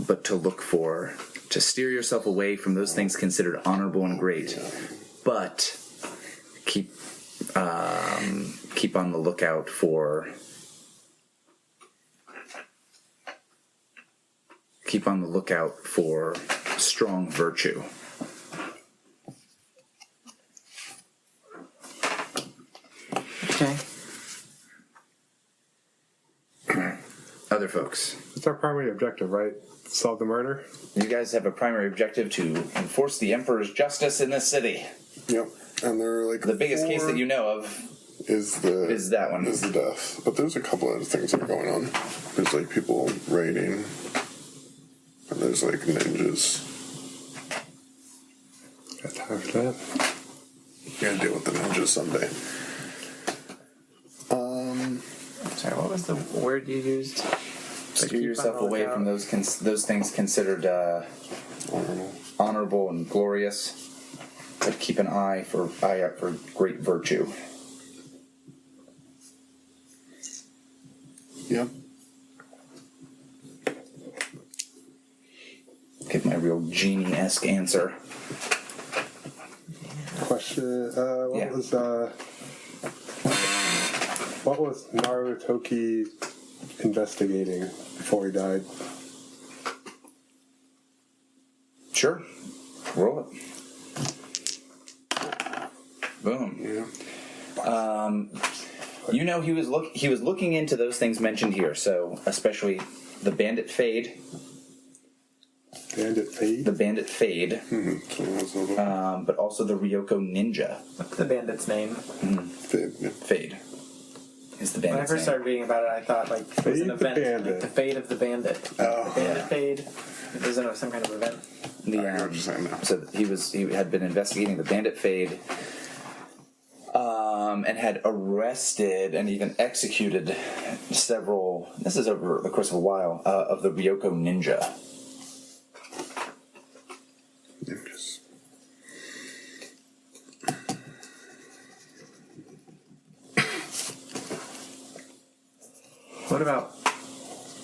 But to steer yourself away from those things considered honorable and great, but keep on the lookout for strong virtue. Okay. Other folks, It's our primary objective, right? Solve the murder. you guys have a primary objective to enforce the Emperor's justice in this city. Yep. And they're like The biggest case that you know of is that one. Is the death. But there's a couple other things that are going on. There's like people raiding. And there's like ninjas. Got time for that. Gotta deal with the ninjas someday. Sorry, what was the word you used? Steer keep yourself on the away lookout. from those things considered honorable and glorious, but keep an eye out for great virtue. Yep. Give my real genie-esque answer. Question. Yeah. What was Narutoki investigating before he died? Sure. Roll it. Boom. Yeah. You know he was looking into those things mentioned here, so especially the bandit fade. Bandit Fade? The bandit fade, So that's another but also the Ryoko ninja What's the bandit's name? fade. Yeah. fade is the When I bandit's first name. started reading about it, I thought like it was Fade an the event, bandit. like the fade of the bandit. Oh. The bandit fade. It was some kind of event. I know what you're saying now. So he had been investigating the bandit fade, and had arrested and even executed several. This is over the course of a while of the Ryoko ninja. Ninjas.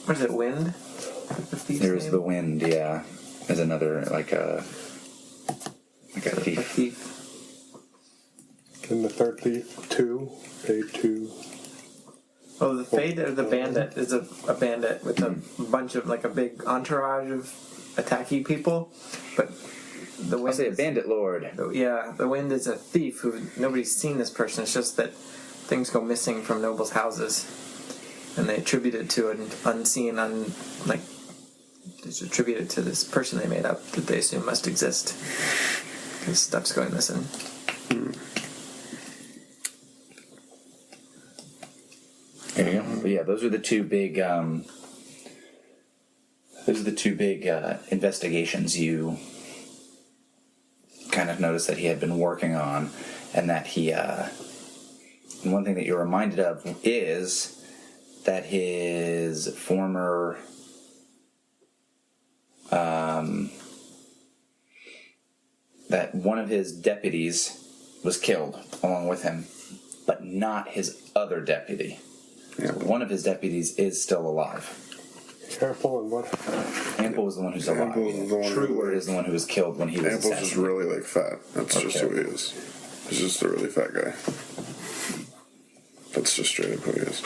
What is it? Wind? The thief's There's name? the wind, yeah. There's another like a A thief. thief. And the third thief, Fade 2. Oh, the fade of the bandit is a bandit with a bunch of like a big entourage of attacky people, but the wind. I'll say a is- bandit lord. Yeah, the wind is a thief who nobody's seen this person. It's just that things go missing from nobles' houses, and they attribute it to an unseen, they just attribute it to this person they made up that they assume must exist. Because stuff's going missing. There you go. But yeah, those are the two big. Investigations you kind of noticed that he had been working on, and that he. And one thing that you're reminded of is that his former. That one of his deputies was killed along with him but not his other deputy. Yeah. So one of his deputies is still alive. Careful and what? Ample was the one who's alive. Ample is the one Trueward is the one who was killed when he was Ample's just assassinated. really like fat. That's just who he is. He's just a really fat guy. That's just straight up who he is.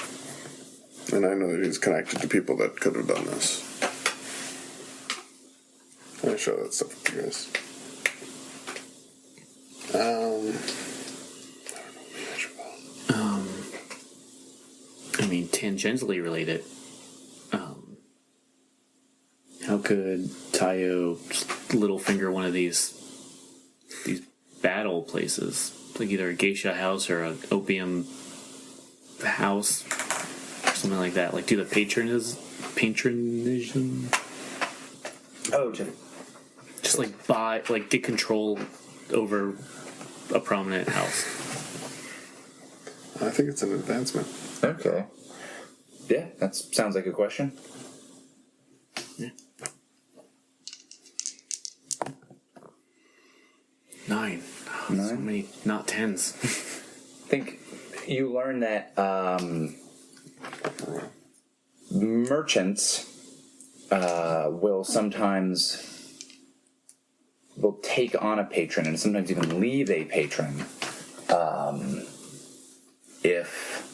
And I know that he's connected to people that could have done this. I'll show that stuff to you guys. I mean, tangentially related. How could Taiyo just little finger one of these battle places, like either a geisha house or an opium house, or something like that? Like do the patronage? Oh, Just like buy, like get control over a prominent house. I think it's an advancement. okay. Yeah, that sounds like a question. Yeah. 9. Oh, so 9? many, not 10s. I think you learn that merchants will sometimes take on a patron and sometimes even leave a patron if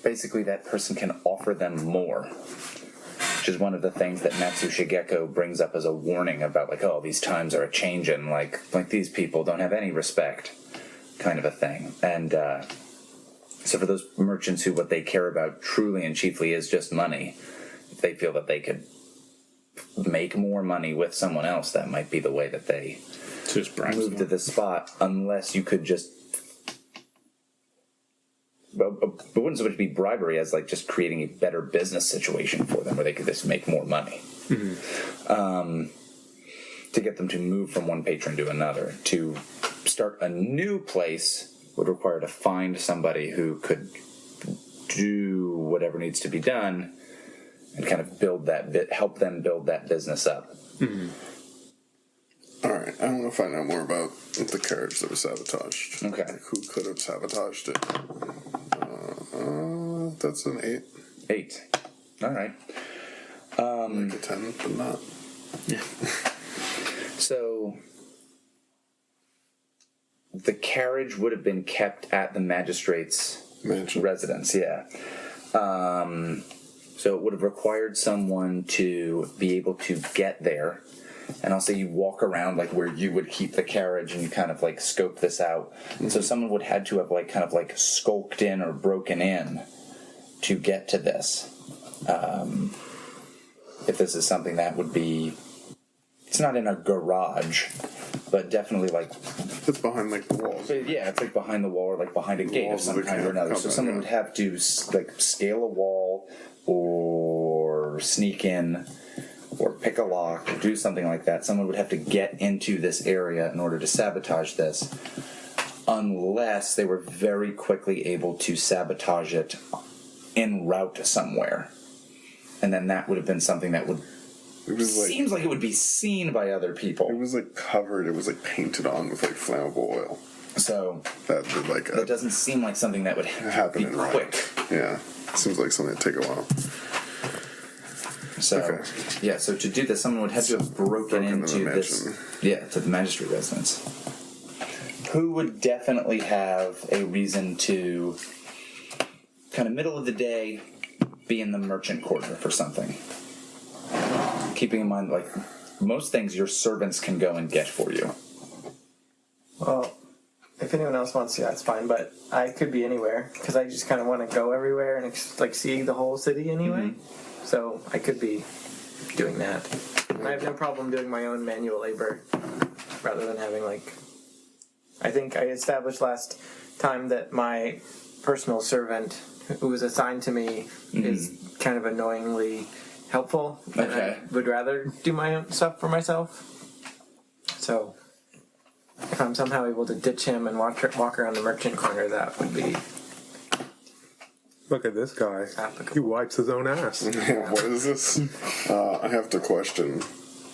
basically that person can offer them more, which is one of the things that Natsu Shigeko brings up as a warning about, like, oh, these times are a-changin', like these people don't have any respect, kind of a thing. And so for those merchants who what they care about truly and chiefly is just money, if they feel that they could make more money with someone else, that might be the way that they Just bribes move to them. this spot, unless you could just... Well, it wouldn't so much be bribery as like just creating a better business situation for them where they could just make more money. To get them to move from one patron to another. To start a new place would require to find somebody who could do whatever needs to be done and kind of build that bit, help them build that business up. Alright, I want to find out more about the carriage that was sabotaged. Okay. Like, who could have sabotaged it? That's an 8. 8. All right. Like a 10, but not. Yeah. So the carriage would have been kept at the magistrate's Mansion. residence, yeah. So it would have required someone to be able to get there. And I'll say you walk around like where you would keep the carriage and you kind of like scope this out. And so someone would had to have like kind of like skulked in or broken in to get to this. If this is something that would be, it's not in a garage, but definitely like, It's behind like the walls. yeah, it's like behind the wall or like behind a gate of walls of some the kind or another. So compound, someone yeah. would have to like scale a wall or sneak in or pick a lock or do something like that. Someone would have to get into this area in order to sabotage this, unless they were very quickly able to sabotage it en route somewhere. And then that would have been something that would It was like seems like it would be seen by other people. it was like covered. It was like painted on with like flammable oil. So That did like that doesn't seem like something that would happen be in round. quick. Yeah, seems like something that'd take a while. So Okay. yeah, so to do this, someone would have to have broken into the into this. mansion. Yeah, to the magistrate residence. Who would definitely have a reason to kind of middle of the day be in the merchant quarter for something. Keeping in mind, like, most things your servants can go and get for you. Well, if anyone else wants to, that's fine. But I could be anywhere because I just kind of want to go everywhere and like see the whole city anyway. So I could be doing that. And I have no problem doing my own manual labor rather than having like. I think I established last time that my personal servant who was assigned to me is kind of annoyingly helpful. And Okay. I would rather do my own stuff for myself. So if I'm somehow able to ditch him and walk around the merchant corner, that would be Look at this guy. applicable. He wipes his own ass. What is this? I have to question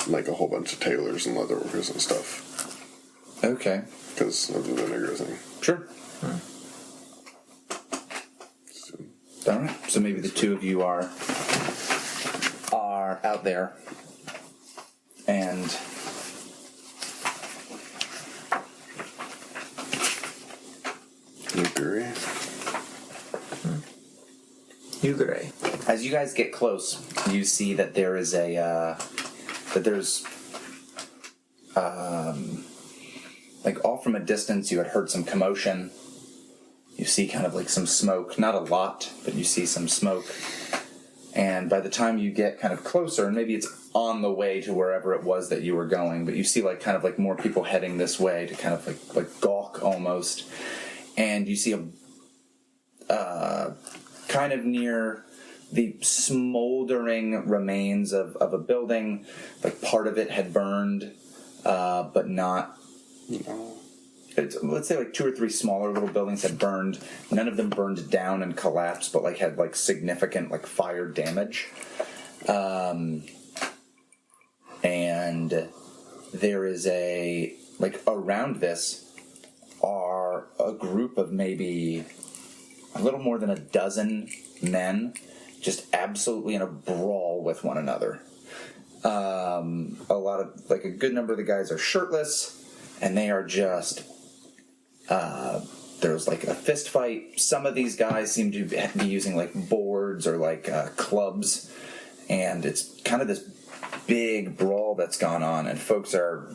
like a whole bunch of tailors and leather workers and stuff. Okay. because of the vinegar thing. Sure. All right. So maybe the two of you are out there, and Yuguri. Yugure. as you guys get close, you see that there is like all from a distance, you had heard some commotion. You see kind of like some smoke, not a lot, but you see some smoke. And by the time you get kind of closer, and maybe it's on the way to wherever it was that you were going, but you see like kind of like more people heading this way to kind of like gawk almost. And you see a kind of near the smoldering remains of a building, like part of it had burned, but not. Let's say like 2 or 3 smaller little buildings had burned. None of them burned down and collapsed, but like had like significant like fire damage. And there is around this are a group of maybe a little more than a dozen men, just absolutely in a brawl with one another. A good number of the guys are shirtless, and they are just. There's like a fist fight. Some of these guys seem to be using like boards or like clubs, and it's kind of this big brawl that's gone on, and folks are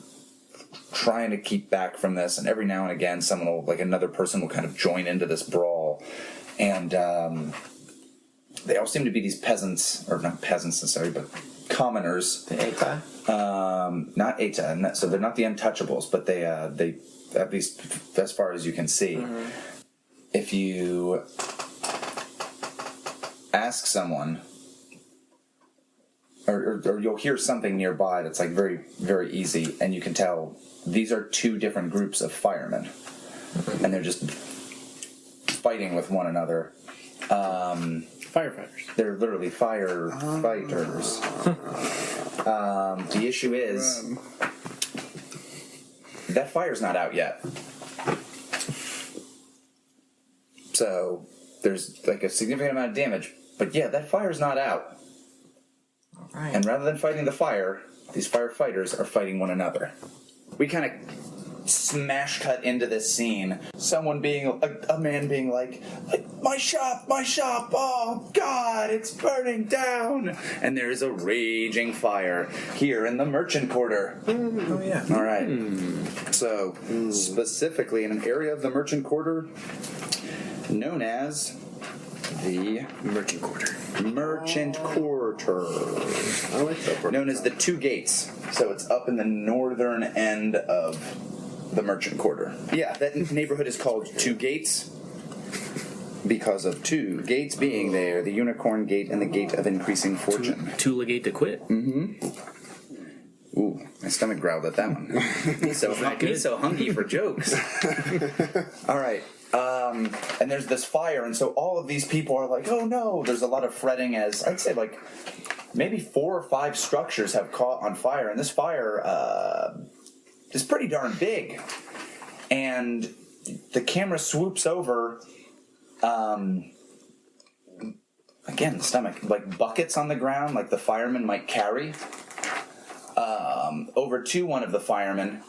trying to keep back from this, and every now and again another person will kind of join into this brawl, and they all seem to be these peasants, or not peasants necessarily, but commoners. The Eta? Not Eta, so they're not the Untouchables, but they at least as far as you can see, if you ask someone, or you'll hear something nearby that's like very, very easy, and you can tell these are 2 different groups of firemen, and they're just fighting with one another. Firefighters. They're literally firefighters. The issue is that fire's not out yet. So there's like a significant amount of damage, but yeah, that fire's not out. Right. And rather than fighting the fire, these firefighters are fighting one another. We kind of smash cut into this scene. Someone being, a man being like, my shop, oh God, it's burning down. And there is a raging fire here in the merchant quarter. Oh, yeah. All right. So, specifically in an area of the merchant quarter known as the Merchant Quarter. Merchant Quarter. I like that part. Known as the 2 Gates. So it's up in the northern end of the Merchant Quarter. Yeah, that neighborhood is called 2 Gates because of 2 gates being there, the Unicorn Gate and the Gate of Increasing Fortune. Tula gate to quit. Ooh, my stomach growled at that one. He's so hungry for jokes. All right. And there's this fire, and so all of these people are like, oh no, there's a lot of fretting as, I'd say like, maybe 4 or 5 structures have caught on fire, and this fire is pretty darn big. And the camera swoops over, again, the stomach, like buckets on the ground, like the firemen might carry, over to one of the firemen,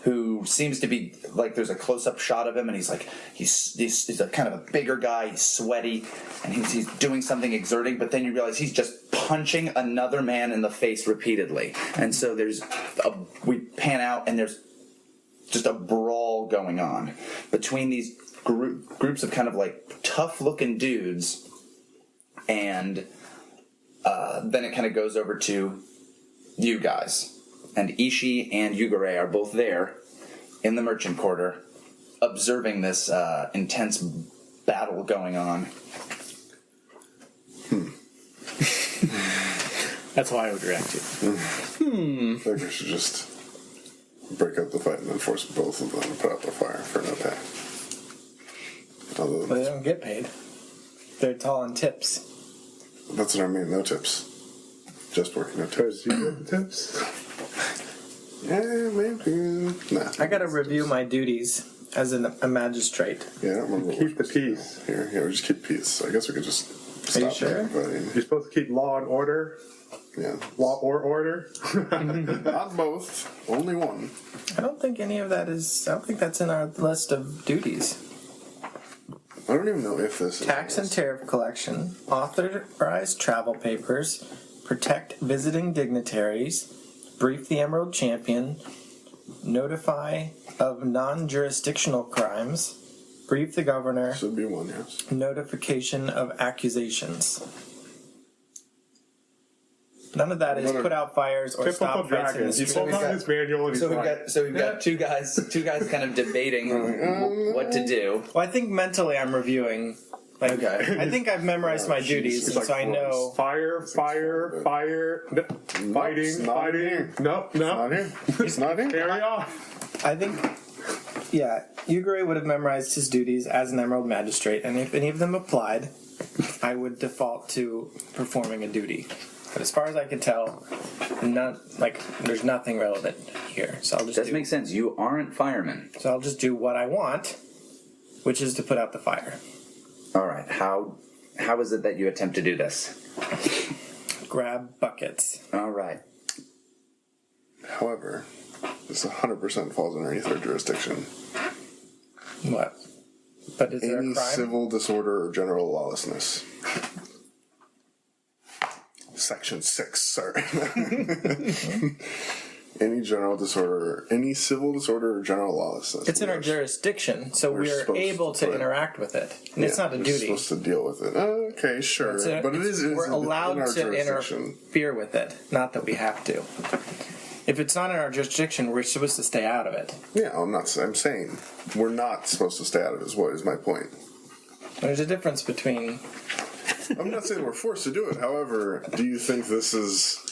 who seems to be like, there's a close-up shot of him, and he's like, he's a kind of a bigger guy, he's sweaty, and he's doing something exerting, but then you realize he's just punching another man in the face repeatedly. And so we pan out, and there's just a brawl going on between these groups of kind of like tough-looking dudes, and then it kind of goes over to you guys. And Ishi and Yugure are both there in the merchant quarter, observing this intense battle going on. That's how I would react to it. I think we should just break up the fight and then force both of them to put out the fire for no pay. But they don't get paid. They're tall on tips. That's what I mean, no tips. Just working no tips. You get the tips? Maybe. Nah. I gotta review my duties as a magistrate. Yeah, I don't remember. Keep the peace. Here, we just keep peace. I guess we could just Are you stop sure? everybody. You're supposed to keep law and order. Yeah. Law or order. Not both. Only one. I don't think any of that is. I don't think that's in our list of duties. I don't even know if this is. Tax and tariff collection, authorize travel papers, protect visiting dignitaries, brief the Emerald Champion, notify of non-jurisdictional crimes, brief the governor, Should be one, yes. notification of accusations. None of that is put out fires or Typical stop fights in the dragons. You street. pulled out his manual and he's like, we've got two guys kind of debating what to do. Well, I think mentally I'm reviewing. Like, Okay. I think I've memorized my duties, It's and so I like know. fire, fighting, it's not fighting. here. No. Not here. It's not here. Carry on. I think, yeah, Yugure would have memorized his duties as an Emerald Magistrate, and if any of them applied, I would default to performing a duty. But as far as I can tell, there's nothing relevant here. So I'll just Does make sense. You aren't firemen. So I'll just do what I want, which is to put out the fire. All right. How is it that you attempt to do this? Grab buckets. All right. However, this 100% falls underneath our jurisdiction. What? But is there a Any crime? civil disorder or general lawlessness. Section 6, sorry. Any general disorder, any civil disorder or general lawlessness. It's in our jurisdiction, so we're we're supposed able to to- interact with it. And it's not a we're duty. supposed to deal with it. Okay, sure. But it is we're in allowed our to jurisdiction. interfere with it, not that we have to. If it's not in our jurisdiction, we're supposed to stay out of it. Yeah, I'm saying we're not supposed to stay out of it, is my point. There's a difference between. I'm not saying we're forced to do it. However, do you think this is...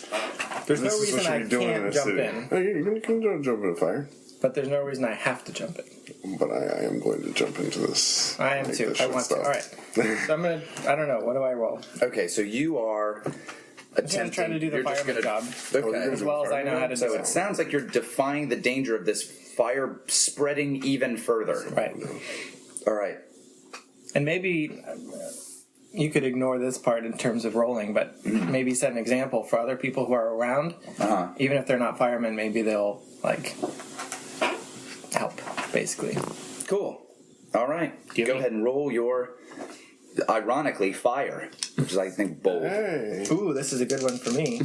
There's no this is reason what I you're doing can't a jump city? in, Oh, you can jump in a fire. but there's no reason I have to jump in. But I am going to jump into this. I am Make too. this I shit want to. stop. All right. So I'm gonna. I don't know. What do I roll? Okay, so you are I'm attempting. trying to do the you're just fireman gonna- job Okay. as well as I know how to do So it. it sounds like you're defying the danger of this fire spreading even further. Right. All right. And maybe you could ignore this part in terms of rolling, but maybe set an example for other people who are around. Uh-huh. Even if they're not firemen, maybe they'll help. Basically, Cool. All right. Do you Go have ahead and roll your, ironically, fire, which is, I think, bold. Hey. ooh, this is a good one for me.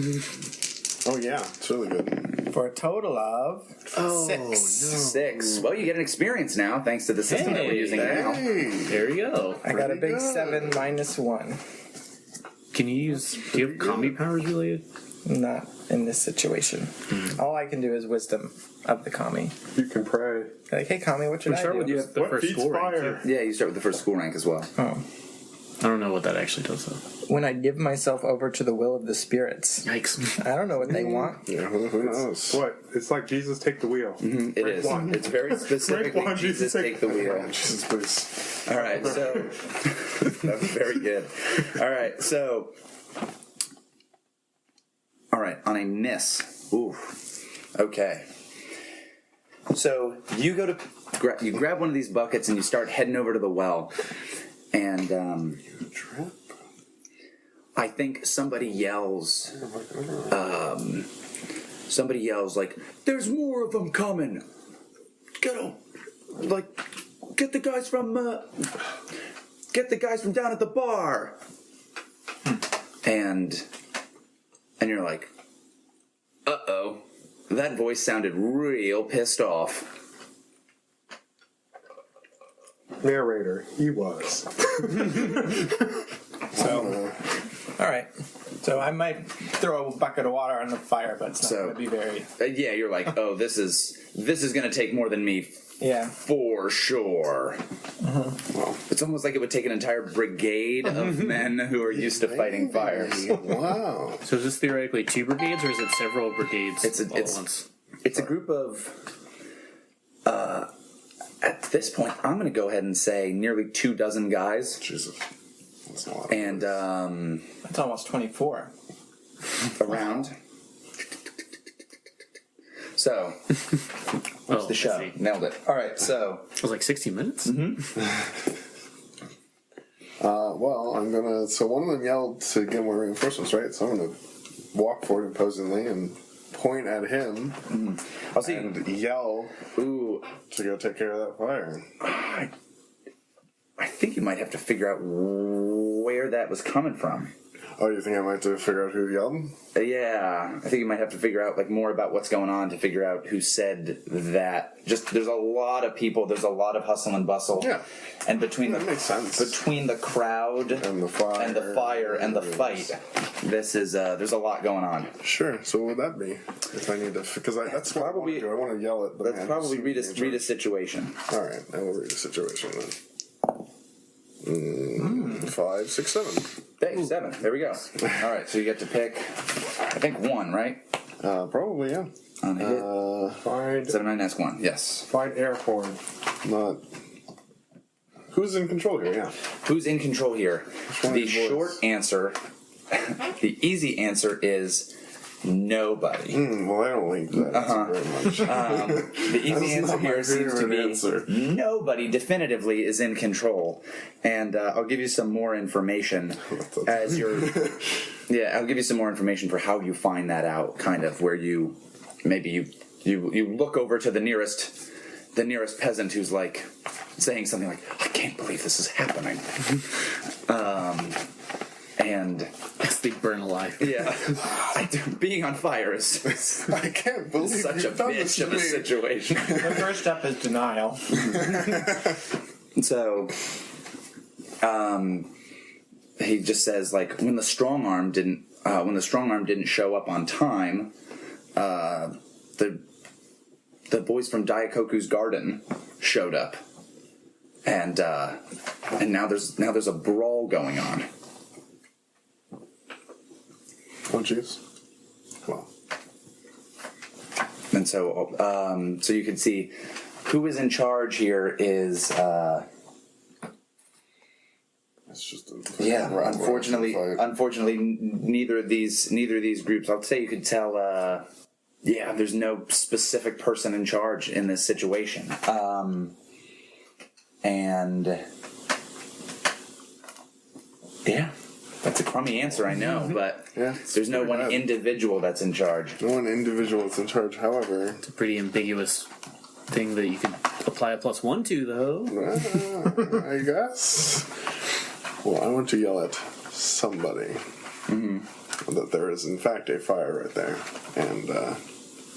Oh, yeah. It's really good. For a total of 6. 6. Well, you get an experience now, thanks to the system that we're Hey. using now. Hey. There you go. I got a big Pretty good. 7 minus 1. Can you use? Do you have combi powers related? Not in this situation. All I can do is wisdom of the kami. You can pray. Like, hey, kami, what should We I start do? with the What first feats school rank. fire? too. Yeah, you start with the first school rank as well. Oh. I don't know what that actually does though. When I give myself over to the will of the spirits. Yikes! I don't know what they want. Yeah, who knows? What? It's like Jesus take the wheel. It is. one. It's very specifically one, Jesus take the wheel. Jesus, please. All right, so that was very good. All right, so on a miss. Ooh. Okay. So you go to you grab one of these buckets and you start heading over to the well, and Trip. I think somebody yells. Somebody yells like, "There's more of them coming! Get them! Like, get the guys from down at the bar!" And you're like, "Uh-oh." That voice sounded real pissed off. Narrator, he was. All right. So I might throw a bucket of water on the fire, but it's not So- going to be very. Yeah, you're like, "Oh, this is going to take more than me Yeah. for sure." Well, it's almost like it would take an entire brigade of men who are used to fighting fires. Wow. So is this theoretically 2 brigades, or is it several brigades all at once? It's a group of. At this point, I'm going to go ahead and say nearly 24 guys, Jesus. That's not a lot of and That's almost 24. around. So, what's the show? I see. Nailed it. All right, so It was like 16 minutes? Well, I'm gonna. So one of them yelled to get more reinforcements, right? So I'm gonna walk forward imposingly and point at him I'll see. and yell Ooh, to go take care of that fire. I think you might have to figure out where that was coming from. Oh, you think I might have to figure out who yelled? Yeah, I think you might have to figure out like more about what's going on to figure out who said that. Just there's a lot of people. There's a lot of hustle and bustle. Yeah. And between That makes sense. between the crowd And the fire. and the fight, this is there's a lot going on. Sure. So what would that be? If I need to, because that's what Probably- I want to yell at the Let's man probably who's read in charge. a situation. All right, I will read a situation then. 5, 6, 7. Hey, 7. There we go. All right, so you get to pick. I think 1, right? Probably, yeah. On a hit. Find 7, 9, ask 1. Yes. air horn. Not. Who's in control here? Yeah. Who's in control here? one The of these short boys? answer, the easy answer is nobody. Well, I don't like that answer very much. The easy That's answer not my here seems to favorite be answer. nobody definitively is in control. And I'll give you some more information as you're. Yeah, I'll give you some more information for how you find that out. Kind of where you maybe you look over to the nearest peasant who's like saying something like, "I can't believe this is happening," and. They burn alive. Yeah, being on fire is I can't believe such a you've done this bitch to of a me. situation. The first step is denial. So, he just says like when the strong arm didn't show up on time, the boys from Daikoku's garden showed up, and now there's a brawl going on. Oh, jeez. Well, And so, so you can see who is in charge here is. it's just a Unfortunately, neither of these groups. I'll say you could tell. There's no specific person in charge in this situation, and yeah, that's a crummy answer, I know, but Yeah, it's there's no pretty one bad. individual that's in charge. No one individual that's in charge. However, It's a pretty ambiguous thing that you could apply a +1 to, though. I guess. Well, I want to yell at somebody that there is, in fact, a fire right there, and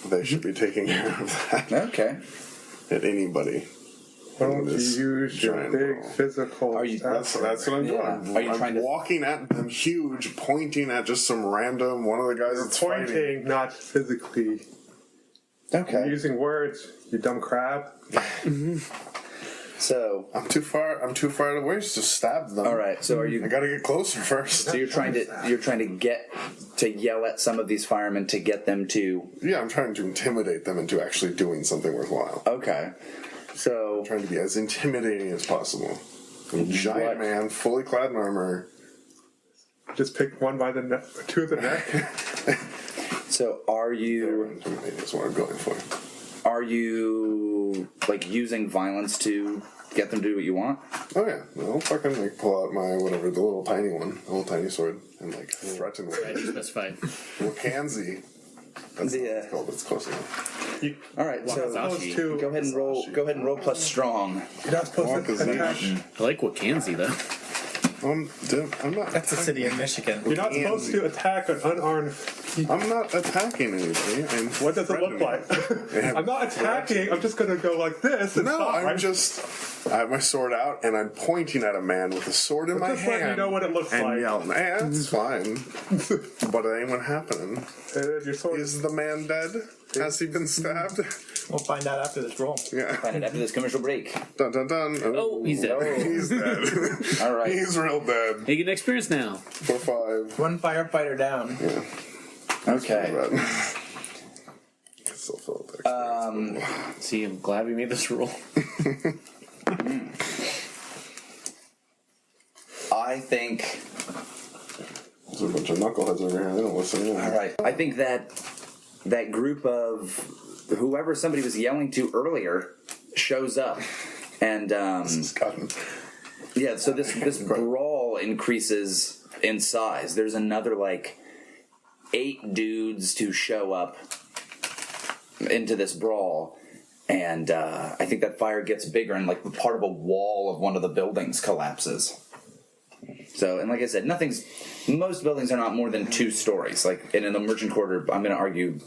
they should be taking care of that. Okay. At anybody. Why don't you This use your giant big ball. physical? Are you- That's what I'm doing. Yeah. Are you I'm trying to- walking at them huge, pointing at just some random one of the guys You're that's fighting. pointing, not physically. You're Okay. using words, you dumb crab. So, I'm too far away just to stab them. all right. So are you? I gotta get closer first. So you're trying to get to yell at some of these firemen to get them to. Yeah, I'm trying to intimidate them into actually doing something worthwhile. Okay. So Trying to be as intimidating as possible. A giant What? man, fully clad in armor. Just pick one by the neck, two of the neck. so are Very you intimidating is what I'm going for. like using violence to get them to do what you want? Oh yeah, I'll fucking like pull out my whatever, the little tiny one, the little tiny sword, and like threaten with Right, it. specified. Wakanzi. That's not what Yeah. it's called, but it's close enough. All right. So Wakazashi. go ahead and roll plus strong. You're not supposed to attack. Wakazashi. I like Wakanzi, though. I'm not. That's a city in Michigan. You're not supposed to attack an unarmed. I'm not attacking anybody. What does it look like? I'm not attacking. I'm just gonna go like this. And No, stop. I have my sword out and I'm pointing at a man with a sword in my just letting hand. you know what it looks and like. yelling, it's fine. But it ain't what happening. Your sword Is the man dead? Has he been stabbed? We'll find out after this roll. Yeah. Find it after this commercial break. Dun dun dun. Oh, he's dead. He's dead. All right. He's real dead. You get an experience now. 4, 5. One firefighter down. Okay. But still feel that. See, I'm glad we made this roll. I think. There's a bunch of knuckleheads over here. They don't listen. All right. I think that group of whoever somebody was yelling to earlier shows up, and yeah. So this brawl increases in size. There's another like 8 dudes to show up into this brawl. And I think that fire gets bigger, and like part of a wall of one of the buildings collapses. So, and like I said, most buildings are not more than 2 stories. Like in an emergent quarter, I'm going to argue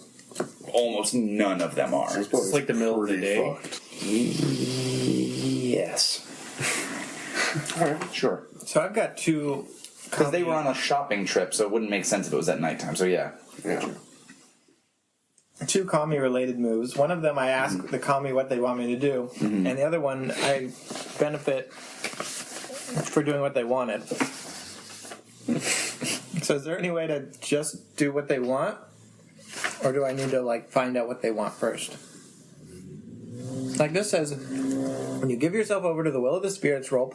almost none of them are. It's like the middle of the day. Yes. All right, sure. So I've got 2. Because they were on a shopping trip, so it wouldn't make sense if it was at nighttime. So yeah. 2 kami related moves. One of them I ask the kami what they want me to do, and the other one I benefit for doing what they wanted. So is there any way to just do what they want, or do I need to like find out what they want first? Like this says, when you give yourself over to the will of the spirits, roll ++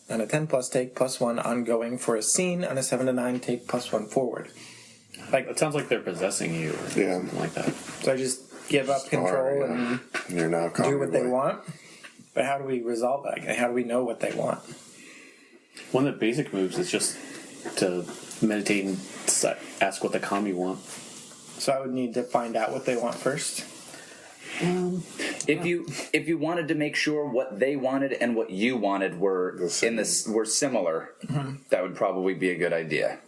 and a 10+ take +1 ongoing for a scene, on a 7 to 9 take +1 forward. Like it sounds like they're possessing you or something like that. So I just give up control and you're now do what they want. But how do we resolve that? Like, how do we know what they want? One of the basic moves is just to meditate and ask what the kami want. So I would need to find out what they want first. If you wanted to make sure what they wanted and what you wanted were similar, that would probably be a good idea.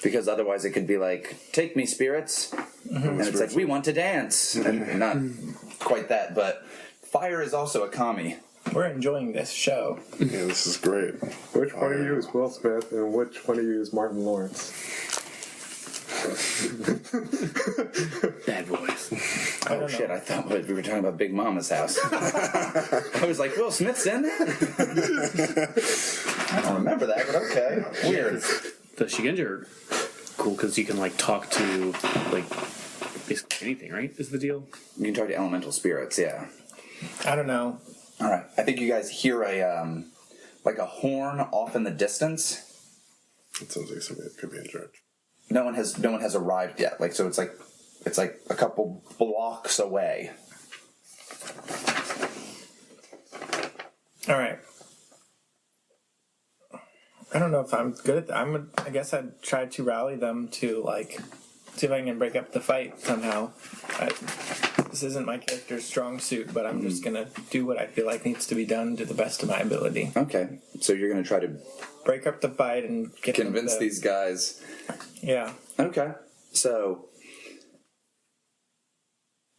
Because otherwise it could be like, take me, spirits. And it's like, we want to dance. And not quite that, but fire is also a kami. We're enjoying this show. Yeah, this is great. Which one of you is Will Smith and which one of you is Martin Lawrence? Bad boys. Oh shit, I thought we were talking about Big Mama's house. I was like, Will Smith's in that? I don't remember that, but okay. Weird. The Shigenja are cool because you can like talk to like basically anything, right? Is the deal? You can talk to elemental spirits, yeah. I don't know. All right, I think you guys hear a horn off in the distance. It sounds like somebody that could be in charge. No one has arrived yet. Like so, it's like a couple blocks away. All right. I don't know if I'm good at that. I guess I'd try to rally them to like see if I can break up the fight somehow. This isn't my character's strong suit, but I'm just gonna do what I feel like needs to be done to the best of my ability. Okay, so you're gonna try to break up the fight and convince these guys. Yeah. Okay, so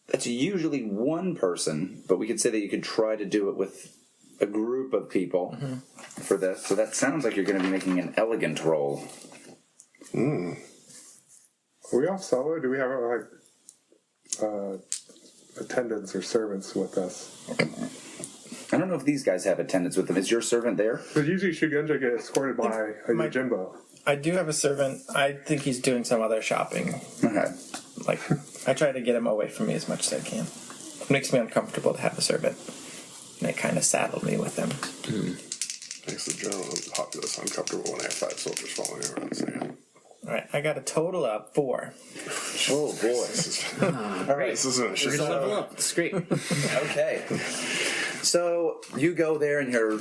that's usually one person, but we could say that you could try to do it with a group of people for this. So that sounds like you're going to be making an elegant roll. Are we all solo? Do we have attendants or servants with us? I don't know if these guys have attendants with them. Is your servant there? But usually Shugenja get escorted by a Yojimbo. I do have a servant. I think he's doing some other shopping. Okay. Like, I try to get him away from me as much as I can. It makes me uncomfortable to have a servant. And they kind of saddled me with them. Makes the general populace uncomfortable when I have 5 soldiers following around. So yeah. All right, I got a total of 4. Oh boy! All right, this isn't a shit. Level up. It's great. Okay. So you go there and you're.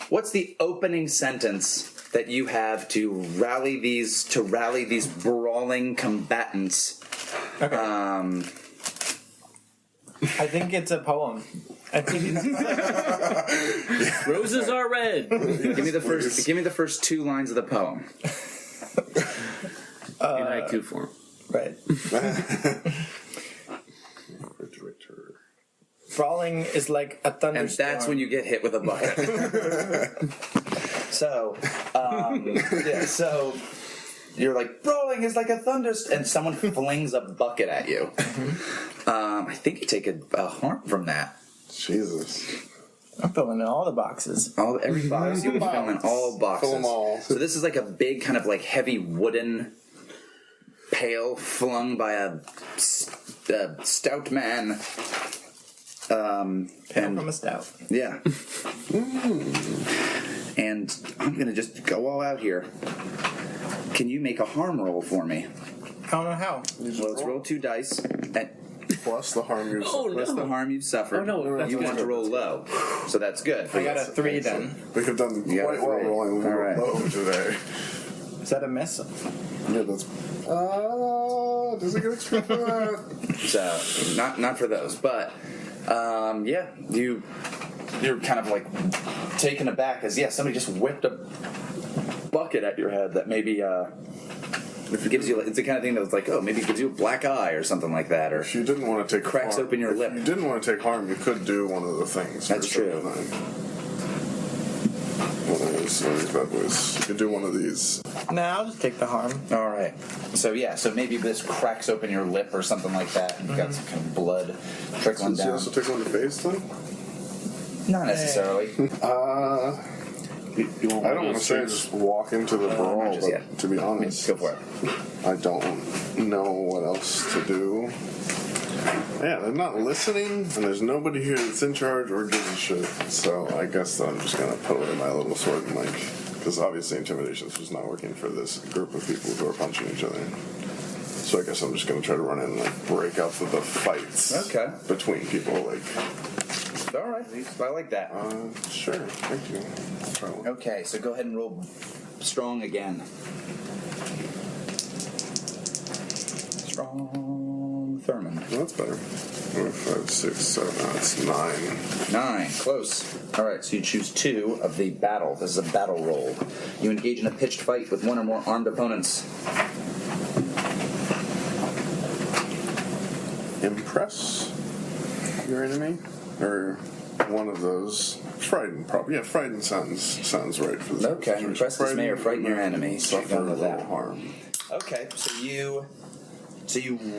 What's the opening sentence that you have to rally these brawling combatants? Okay. I think it's a poem. I think it's Roses are red. Give me the first 2 lines of the poem. In haiku form. right. Brawling is like a thunderstorm. And that's when you get hit with a bucket. So you're like, brawling is like a thunderstorm, and someone flings a bucket at you. I think you take a harm from that. Jesus. I'm filling in all the boxes. Every box. You'll be filling all boxes. Fill them all. So this is like a big kind of like heavy wooden pail flung by a stout man. From a stout. Yeah. And I'm going to just go all out here. Can you make a harm roll for me? I don't know how. Well, let's roll 2 dice. And Plus the harm you've plus the harm you've suffered. Oh, no, that's you good. want to roll low. So that's good. I got a 3 then. We have done You got quite a well 3. rolling All right. low today. Is that a miss? Yeah, that's. Does it get extra for that? So not for those, but yeah, You're kind of like taken aback as somebody just whipped a bucket at your head that maybe if it gives you, it's the kind of thing that's like, oh, maybe it gives you a black eye or something like that, or If you didn't want to take cracks harm, open your if lip. you didn't want to take harm, you could do one of the things. That's for true. 79. One of these bad boys. You could do one of these. Nah, I'll just take the harm. All right. So maybe this cracks open your lip or something like that, and you've got some kind of blood trickling Does he down. also take one to face then? Not necessarily. You want I don't want to say just walk into the brawl, just but yet. to be honest, Go for it. I don't know what else to do. Yeah, they're not listening, and there's nobody here that's in charge or gives a shit. So I guess that I'm just gonna put away my little sword and because obviously intimidation is just not working for this group of people who are punching each other. So I guess I'm just gonna try to run in and break up the fights. Okay. Between people, All right. I like that. Sure, thank you. I'll try one. Okay, so go ahead and roll strong again. Strong Thurman. Well, that's better. 4, 5, 6, 7. That's 9. 9. Close. All right, so you choose 2 of the battle. This is a battle roll. You engage in a pitched fight with 1 or more armed opponents. Impress your enemy, or one of those. Frighten, probably. Yeah, frighten sounds right for this. Okay, situation. impress, dismay, or frighten your enemy. Suffer Done a with little that. harm. Okay, so you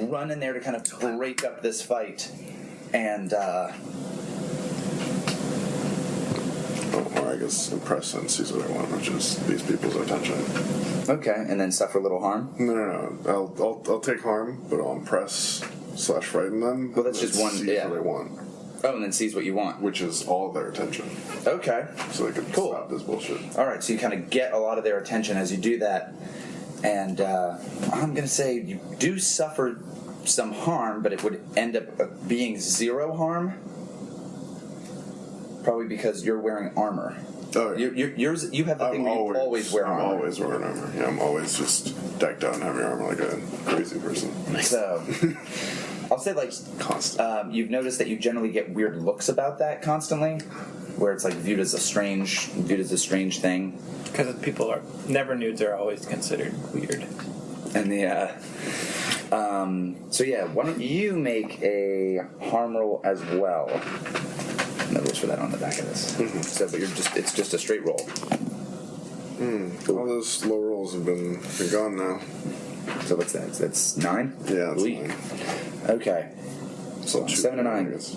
run in there to kind of break up this fight, and Or I guess impress and sees what I want, which is these people's attention. okay, and then suffer a little harm. No. I'll take harm, but I'll impress / frighten them. Well, that's and just one- Seize yeah. what I want, Oh, and then sees what you want. which is all their attention, Okay. so they can Cool. stop this bullshit. All right, so you kind of get a lot of their attention as you do that, and I'm going to say you do suffer some harm, but it would end up being 0 harm, probably because you're wearing armor. Oh, yeah. You have the thing where you always wear armor. I'm always wearing armor. Yeah, I'm always just decked out in heavy armor like a crazy person. So I'll say Constant. you've noticed that you generally get weird looks about that constantly, where it's like viewed as a strange thing. Because people are never nudes are always considered weird. And so why don't you make a harm roll as well? No rules for that on the back of this. So, but it's just a straight roll. All those low rolls have been gone now. So what's that? That's 9? Yeah, that's Bleak. 9. Okay. So I'll choose 7 and one, I 9. guess.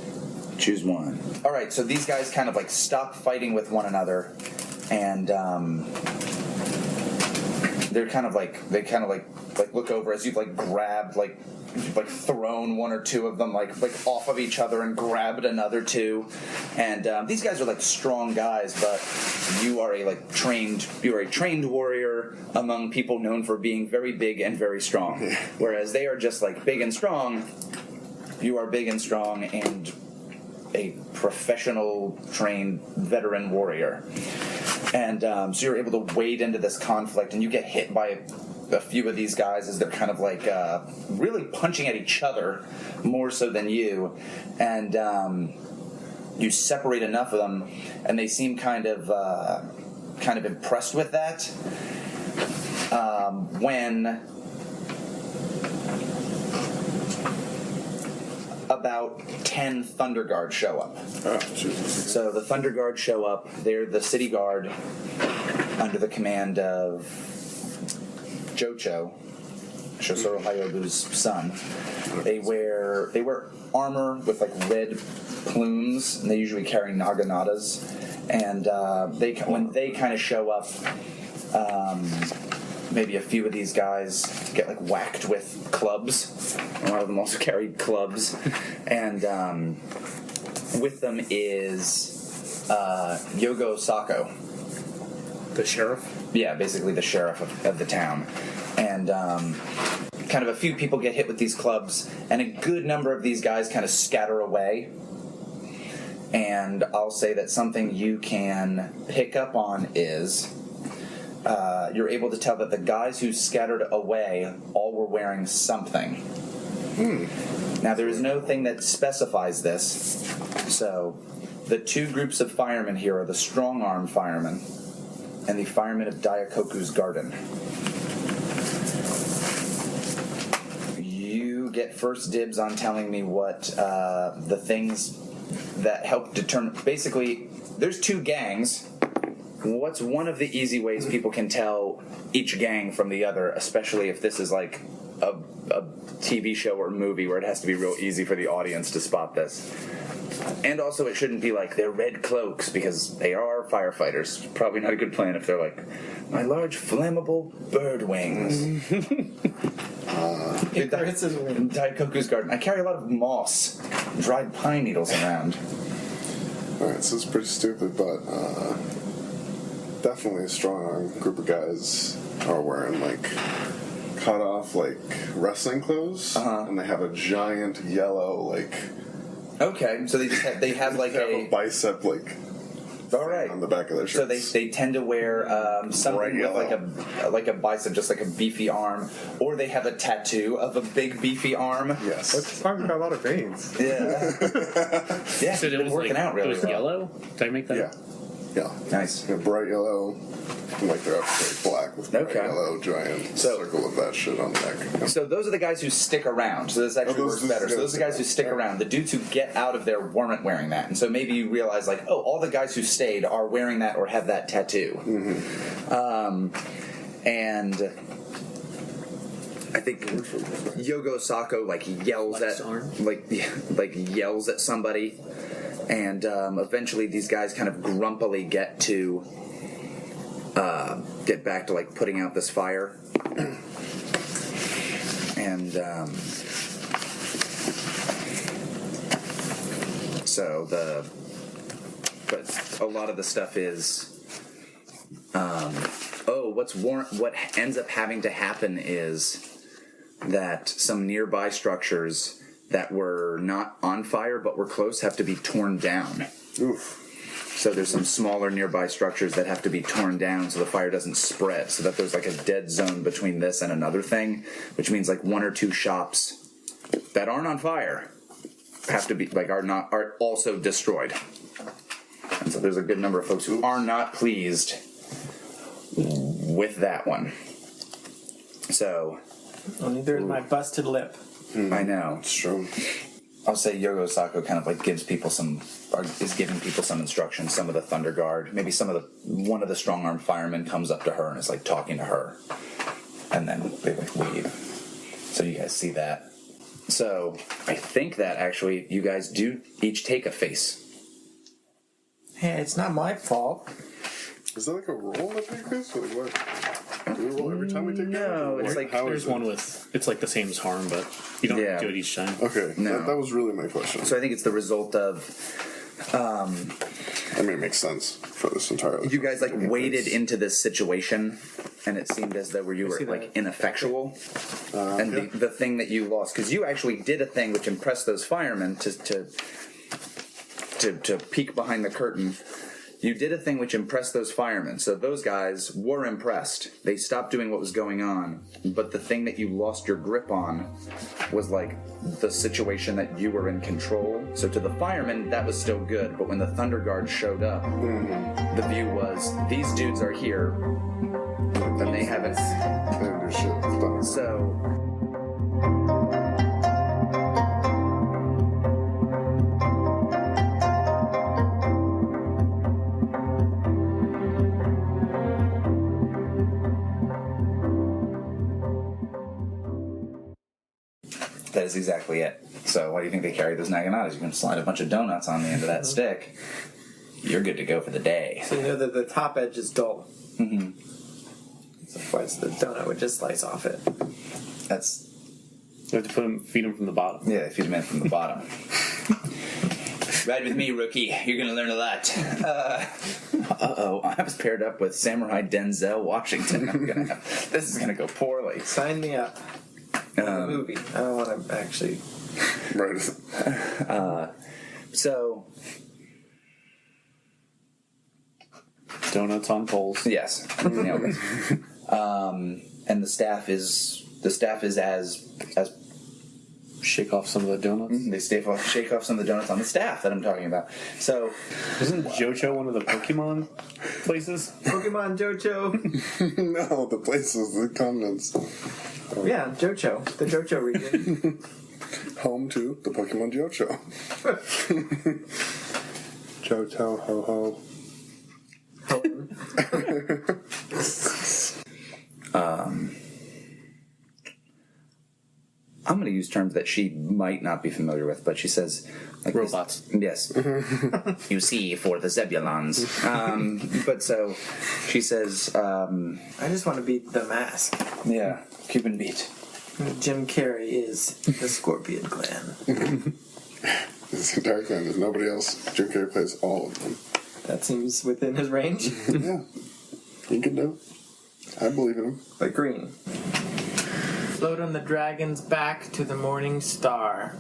Choose one. All right. So these guys kind of stop fighting with one another, and they're kind of look over as you've grabbed you've thrown 1 or 2 of them off of each other and grabbed another 2, and these guys are strong guys, but you are a trained warrior among people known for being very big and very strong, whereas they are just big and strong. You are big and strong and a professional trained veteran warrior, and so you're able to wade into this conflict, and you get hit by a few of these guys as they're kind of really punching at each other more so than you, and you separate enough of them, and they seem kind of impressed with that. When about 10 Thunder Guards show up. Oh, Jesus. So the Thunder Guard show up. They're the city guard under the command of Jocho, Shosoro Hayobu's son. They wear armor with red plumes, and they usually carry naganatas. And when they kind of show up, maybe a few of these guys get whacked with clubs. A lot of them also carried clubs, and with them is Yogo Sako. The sheriff? Yeah, basically the sheriff of the town. And kind of a few people get hit with these clubs, and a good number of these guys kind of scatter away. And I'll say that something you can pick up on is you're able to tell that the guys who scattered away all were wearing something. Now, there is no thing that specifies this, so the two groups of firemen here are the strong-arm firemen and the firemen of Daikoku's garden. You get first dibs on telling me what the things that help determine... Basically, there's two gangs. What's one of the easy ways people can tell each gang from the other, especially if this is like a TV show or movie where it has to be real easy for the audience to spot this? And also, it shouldn't be like they're red cloaks, because they are firefighters. Probably not a good plan if they're like, my large flammable bird wings. Daikoku's garden. I carry a lot of moss, dried pine needles around. Alright, so it's pretty stupid, but definitely a strong group of guys are wearing like cut off like wrestling clothes, and they have a giant yellow like. Okay, so they have like a bicep like. All right. On the back of their shirts. So they tend to wear something with like a bicep, just like a beefy arm, or they have a tattoo of a big beefy arm. Yes. This song's got a lot of veins. Yeah. Yeah. So it's it been was working like, out really it was well. yellow? Did I make that? Yeah. Yeah. Nice. Yeah, bright yellow. Like they're absolutely black with bright yellow giant circle of that shit on the neck. So those are the guys who stick around. So this actually works better. So those are the guys who stick around. The dudes who get out of there weren't wearing that. And so maybe you realize like, oh, all the guys who stayed are wearing that or have that tattoo. And I think Yogo Sako like yells at yells at somebody, and eventually these guys kind of grumpily get back to like putting out this fire, and but a lot of the stuff is what ends up having to happen is that some nearby structures that were not on fire but were close have to be torn down. Oof. So there's some smaller nearby structures that have to be torn down so the fire doesn't spread, so that there's like a dead zone between this and another thing, which means like one or two shops that aren't on fire have to be are also destroyed. And so there's a good number of folks who are not pleased with that one. So neither is my busted lip. I know. It's true. I'll say Yogo Sako kind of like is giving people some instructions. Some of the Thunder Guard, maybe one of the strong-armed firemen comes up to her and is like talking to her, and then they like leave. So you guys see that. So I think that actually you guys do each take a face. Hey, it's not my fault. Is that like a roll to take this? Or what? Do we roll every time we take No, damage? it's like There's one with, it's like the same as harm, but you don't do it each time. Okay, No. that was really my question. So I think it's the result of I mean, it makes sense for this entire. you guys like waded into this situation, and it seemed as though you were like ineffectual. And the thing that you lost, because you actually did a thing which impressed those firemen to peek behind the curtain. You did a thing which impressed those firemen, so those guys were impressed. They stopped doing what was going on, but the thing that you lost your grip on was like the situation that you were in control. So to the firemen, that was still good, but when the Thunder Guard showed up, the view was, these dudes are here, and they haven't. They didn't do shit. So... That is exactly it. So why do you think they carry those naganatas? You can slide a bunch of donuts on the end of that stick. You're good to go for the day. So you know that the top edge is dull. Mm-hmm. So otherwise the donut would just slice off it. That's... You have to feed them from the bottom. Yeah, they feed them in from the bottom. Ride with me, rookie. You're going to learn a lot. I was paired up with Samurai Denzel Washington. This is going to go poorly. Sign me up. The movie. I don't want to actually. Right. So, Donuts on poles. yes. Nailed it. And the staff is as Shake off some of the donuts. they shake off some of the donuts on the staff that I'm talking about. So, Isn't Johto one of the Pokemon places? Pokemon Johto. No, the places, the continents. Yeah, Johto. The Johto region. Home to the Pokemon Johto. Johto, ho ho. I'm going to use terms that she might not be familiar with, but she says... like Robots. Yes. You see, for the Zebulons. But so, she says... I just want to beat the mask. yeah, Cuban beat. Jim Carrey is the Scorpion Clan. This entire clan, there's nobody else. Jim Carrey plays all of them. That seems within his range. Yeah. He can do it. I believe in him. But green. Float on the dragon's back to the morning star.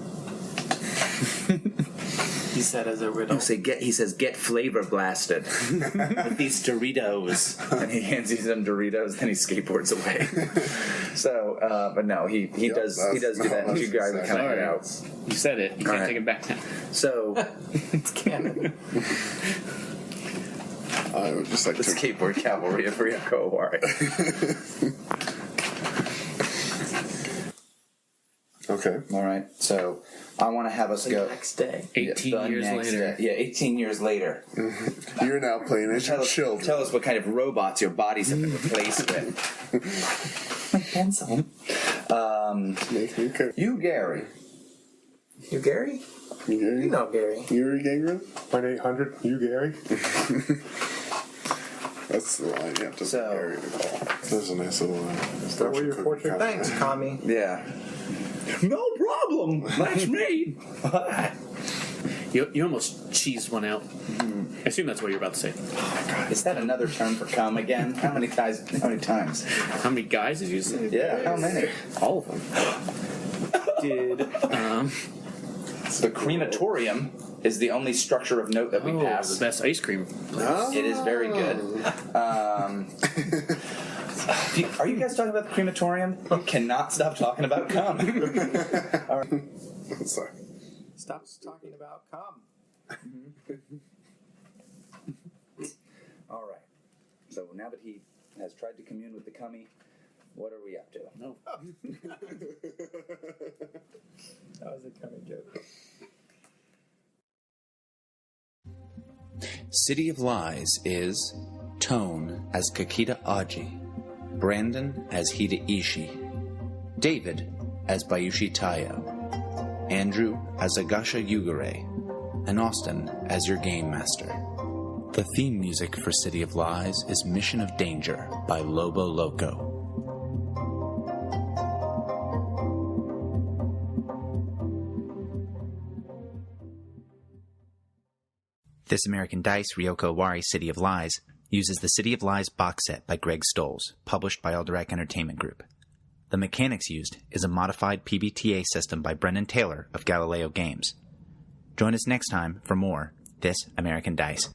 He said as a riddle. He says, get flavor blasted with these Doritos. And he hands you some Doritos, then he skateboards away. So, but no, he does do that. And you guys that's kind of get out. You said it. You can't Alright. take it back now. So, It's canon. I would just like the to... skateboard cavalry of Ryoko Owari. Okay. All right, so I want to have us The go. next day. 18 the years next later. day. Yeah, 18 years later. You're now playing as your children. Tell us what kind of robots your bodies have been replaced with. My pencil. Make me care. You, Gary. You Gary? Gary? You know Gary. Yuri Gangren? 1-800, you Gary? That's the line you have to So- Gary to call. There's a nice little line. Is that what you're fortunate? Thanks, Kami. Yeah. No problem. That's me. You almost cheesed one out. I assume that's what you're about to say. Is that another term for cum again? How many times? How many guys did you say? Yeah, how many? All of them. Did The crematorium is the only structure of note that we pass. the best ice cream place. It is very good. Are you guys talking about the crematorium? You cannot stop talking about cum. All right. Sorry. Stop talking about cum. All right. So now that he has tried to commune with the cummy, what are we up to? No. That was a cummy joke. City of Lies is Toan as Kakita Aji, Branden as Hida Ishi, David as Bayushi Taiyo, Andrew as Agasha Yugure, and Austin as your game master. The theme music for City of Lies is Mission of Danger by Lobo Loco. This American Dice Ryoko Owari City of Lies uses the City of Lies box set by Greg Stolz, published by Alderac Entertainment Group. The mechanics used is a modified PBTA system by Brendan Taylor of Galileo Games. Join us next time for more This American Dice.